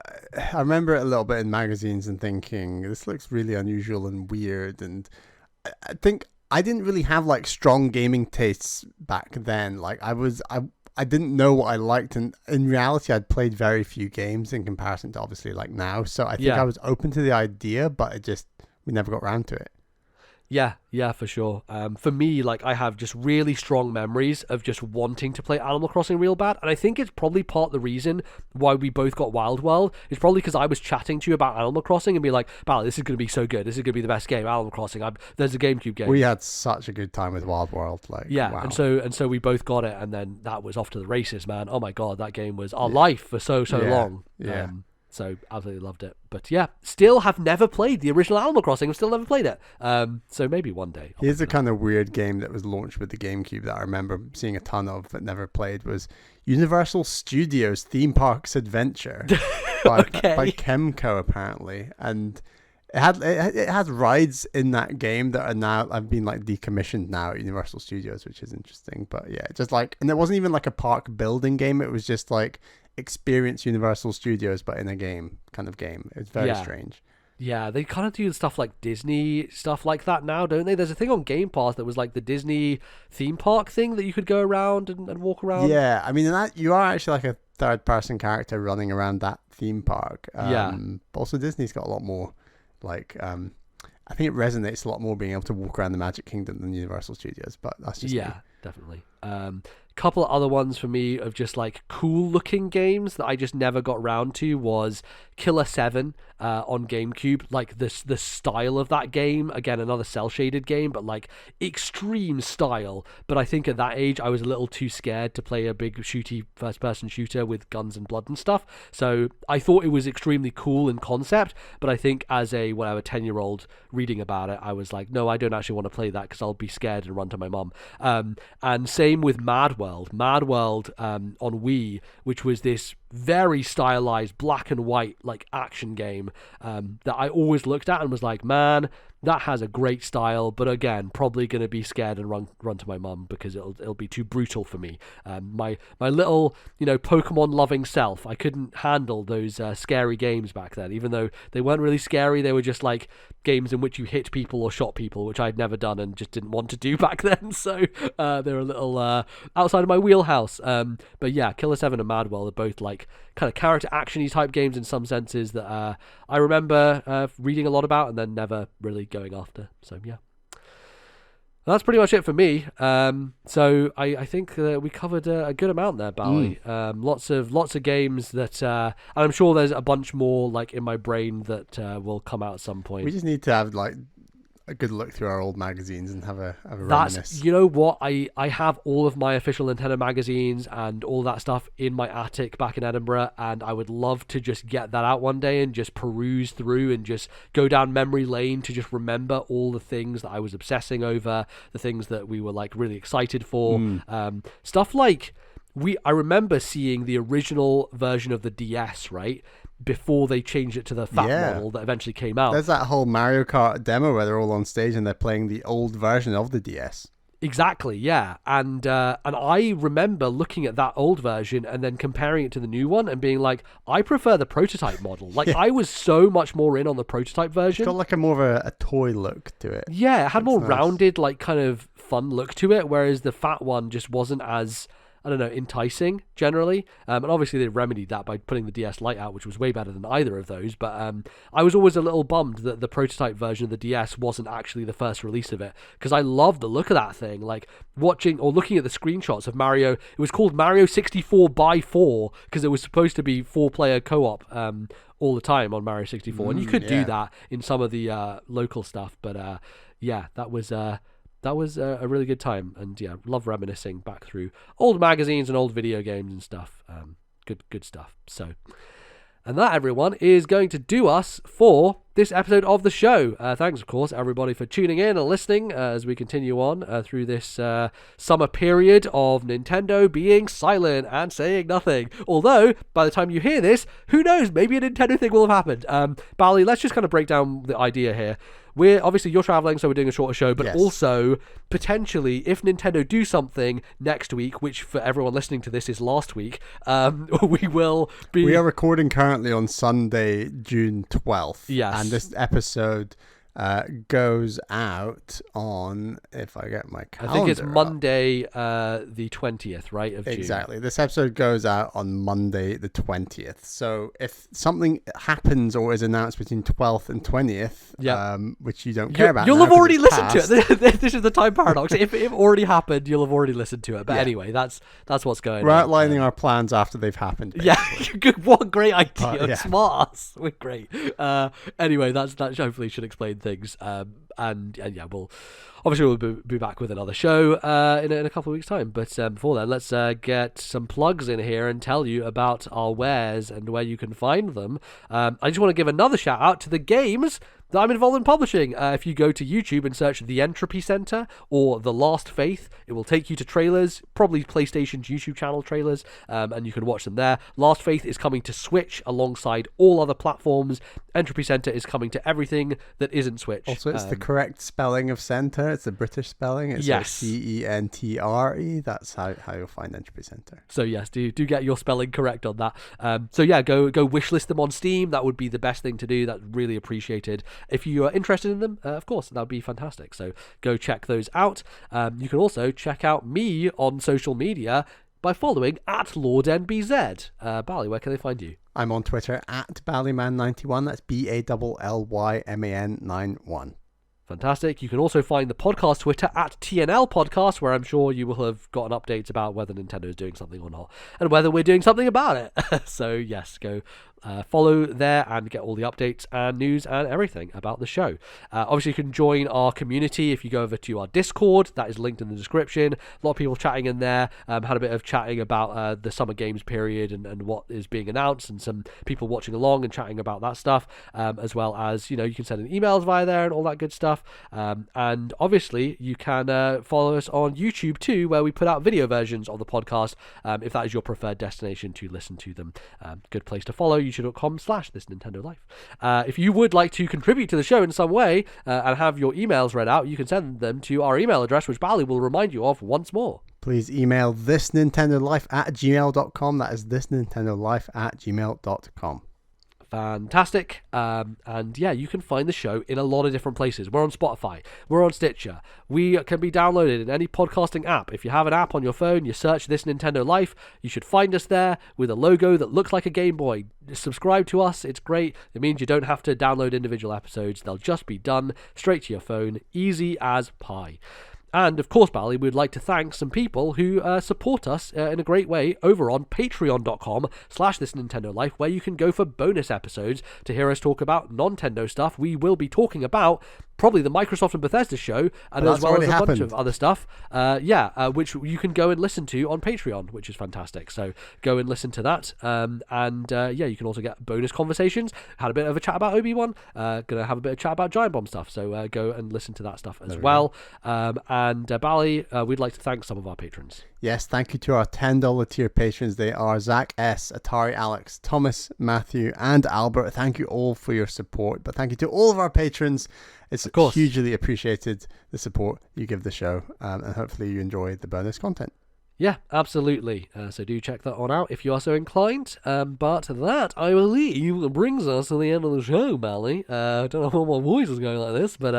I remember it a little bit in magazines and thinking, this looks really unusual and weird. And I think I didn't really have like strong gaming tastes back then. Like, I didn't know what I liked, and in reality I'd played very few games in comparison to obviously like now. So I think I was open to the idea, but we never got around to it. Yeah, for sure. For me, like, I have just really strong memories of just wanting to play Animal Crossing real bad, and I think it's probably part of the reason why we both got Wild World. It's probably because I was chatting to you about Animal Crossing and be like, "Pal, this is going to be so good. This is going to be the best game, Animal Crossing. There's a GameCube game." We had such a good time with Wild World, like, yeah, wow. and so we both got it, and then that was off to the races, man. Oh my god, that game was our life for so long. Yeah. So absolutely loved it. But yeah, still have never played the original Animal Crossing. I've still never played it. So maybe one day. Here's a kind of weird game that was launched with the GameCube that I remember seeing a ton of but never played, was Universal Studios Theme Parks Adventure by Kemco, apparently. And it has rides in that game that are now have been like decommissioned now at Universal Studios, which is interesting. But yeah, just like, and it wasn't even like a park building game. It was just like experience Universal Studios but in a game kind of game. It's very strange. Yeah, they kind of do stuff like Disney stuff like that now, don't they? There's a thing on Game Pass that was like the Disney theme park thing that you could go around and walk around. Yeah, I mean, that you are actually like a third person character running around that theme park. But also Disney's got a lot more like I think it resonates a lot more being able to walk around the Magic Kingdom than Universal Studios, but that's just me. Definitely. Couple of other ones for me of just like cool looking games that I just never got round to was Killer 7 on GameCube. Like the style of that game, again, another cell shaded game, but like extreme style. But I think at that age I was a little too scared to play a big shooty first person shooter with guns and blood and stuff. So I thought it was extremely cool in concept, but I think as a 10-year-old reading about it, I was like, no, I don't actually want to play that because I'll be scared and run to my mum. And same with Mad World on Wii, which was this very stylized black and white like action game that I always looked at and was like, man, that has a great style, but again, probably going to be scared and run to my mum because it'll be too brutal for me. My little Pokemon loving self, I couldn't handle those scary games back then, even though they weren't really scary. They were just like games in which you hit people or shot people, which I'd never done and just didn't want to do back then. So they're a little outside of my wheelhouse. But yeah, Killer 7 and Mad World are both like kind of character action-y type games in some senses that I remember reading a lot about and then never really going after. So yeah, that's pretty much it for me. So I think we covered a good amount there, Bally. Lots of games that and I'm sure there's a bunch more like in my brain that will come out at some point. We just need to have like a good look through our old magazines and have a reminisce. You know what? I have all of my official Nintendo magazines and all that stuff in my attic back in Edinburgh, and I would love to just get that out one day and just peruse through and just go down memory lane to just remember all the things that I was obsessing over, the things that we were like really excited for. Stuff like I remember seeing the original version of the DS, right? Before they changed it to the fat model that eventually came out. There's that whole Mario Kart demo where they're all on stage and they're playing the old version of the DS. Exactly, yeah. And I remember looking at that old version and then comparing it to the new one and being like, I prefer the prototype model. Like, I was so much more in on the prototype version. It's got like a more of a toy look to it. Yeah, it had more rounded, like, kind of fun look to it, whereas the fat one just wasn't as, I don't know, enticing generally. And obviously they remedied that by putting the DS Lite out, which was way better than either of those. But I was always a little bummed that the prototype version of the DS wasn't actually the first release of it, because I loved the look of that thing. Like watching or looking at the screenshots of Mario, it was called Mario 64x4 because it was supposed to be 4-player co-op all the time on Mario 64. And you could do that in some of the local stuff. But yeah, that was a really good time, and yeah, love reminiscing back through old magazines and old video games and stuff. Good stuff. So, and that, everyone, is going to do us for this episode of the show. Thanks, of course, everybody, for tuning in and listening as we continue on through this summer period of Nintendo being silent and saying nothing. Although, by the time you hear this, who knows, maybe a Nintendo thing will have happened. Bally, let's just kind of break down the idea here. You're traveling, so we're doing a shorter show, but also potentially if Nintendo do something next week, which for everyone listening to this is last week, we are recording currently on Sunday, June 12th. Yes. And this episode goes out on, if I get my calendar, I think it's Monday the 20th, right, of June. Exactly. This episode goes out on Monday the 20th. So if something happens or is announced between 12th and 20th, which you don't care about, you'll have already listened to it. This is the time paradox. If it already happened, you'll have already listened to it. But anyway, that's what's going on. We're outlining our plans after they've happened. Basically. Yeah, what a great idea. Smart us. We're great. Anyway, that hopefully should explain things, and yeah, we'll be back with another show in a couple of weeks' time. But before then, let's get some plugs in here and tell you about our wares and where you can find them. I just want to give another shout out to the games that I'm involved in publishing. If you go to YouTube and search The Entropy Center or The Last Faith, it will take you to trailers, probably PlayStation's YouTube channel trailers, and you can watch them there. Last Faith is coming to Switch alongside all other platforms. Entropy Center is coming to everything that isn't Switch. Also, it's the correct spelling of center. It's the British spelling. It's CENTRE. That's how you'll find Entropy Center. So yes, do get your spelling correct on that. So yeah, go wishlist them on Steam. That would be the best thing to do. That's really appreciated. If you are interested in them, of course, that would be fantastic. So go check those out. You can also check out me on social media by following @LordNBZ. Bally, where can they find you? I'm on Twitter @Ballyman91. That's BALLYMAN91. Fantastic. You can also find the podcast Twitter @TNL Podcast, where I'm sure you will have gotten updates about whether Nintendo is doing something or not, and whether we're doing something about it. So yes, go follow there and get all the updates and news and everything about the show. Obviously, you can join our community if you go over to our Discord. That is linked in the description. A lot of people chatting in there. Had a bit of chatting about the Summer Games period and what is being announced, and some people watching along and chatting about that stuff, as well as, you can send in emails via there and all that good stuff. And obviously, you can follow us on YouTube too, where we put out video versions of the podcast, if that is your preferred destination to listen to them. Good place to follow. youtube.com/ThisNintendoLife. If you would like to contribute to the show in some way and have your emails read out, you can send them to our email address, which Bally will remind you of once more. Please email thisnintendolife@gmail.com. That is thisnintendolife@gmail.com. Fantastic. And yeah, you can find the show in a lot of different places. We're on Spotify. We're on Stitcher. We can be downloaded in any podcasting app. If you have an app on your phone, you search This Nintendo Life, you should find us there with a logo that looks like a Game Boy. Subscribe to us. It's great. It means you don't have to download individual episodes. They'll just be done straight to your phone. Easy as pie. And of course, Bally, we'd like to thank some people who support us in a great way over on patreon.com/ThisNintendoLife, where you can go for bonus episodes to hear us talk about non-Tendo stuff. We will be talking about probably the Microsoft and Bethesda show, and as well as a bunch of other stuff. Which you can go and listen to on Patreon, which is fantastic. So go and listen to that. You can also get bonus conversations. Had a bit of a chat about Obi-Wan. Gonna have a bit of chat about Giant Bomb stuff. So go and listen to that stuff as well. Bally, we'd like to thank some of our patrons. Yes, thank you to our $10 tier patrons. They are Zach S, Atari Alex, Thomas, Matthew, and Albert. Thank you all for your support. But thank you to all of our patrons. It's hugely appreciated, the support you give the show. And hopefully you enjoy the bonus content. Yeah, absolutely. So do check that one out if you are so inclined. But that, I believe, brings us to the end of the show, Bally. I don't know why my voice is going like this, but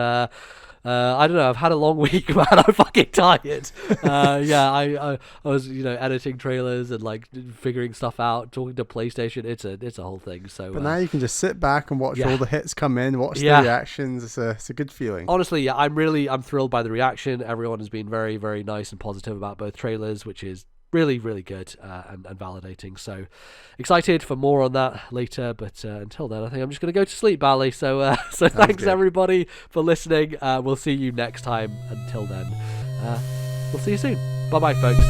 I don't know. I've had a long week, man. I'm fucking tired. I was, editing trailers and like figuring stuff out, talking to PlayStation. It's a whole thing. So, but now you can just sit back and watch all the hits come in, watch the reactions. It's a good feeling. Honestly, yeah, I'm thrilled by the reaction. Everyone has been very, very nice and positive about both trailers, which is really, really good and validating. So excited for more on that later. But until then, I think I'm just going to go to sleep, Bally. So thanks everybody for listening. We'll see you next time. Until then, we'll see you soon. Bye-bye, folks.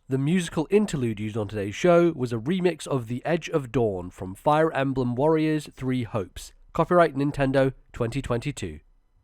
The musical interlude used on today's show was a remix of The Edge of Dawn from Fire Emblem Warriors 3 Hopes. Copyright Nintendo 2022.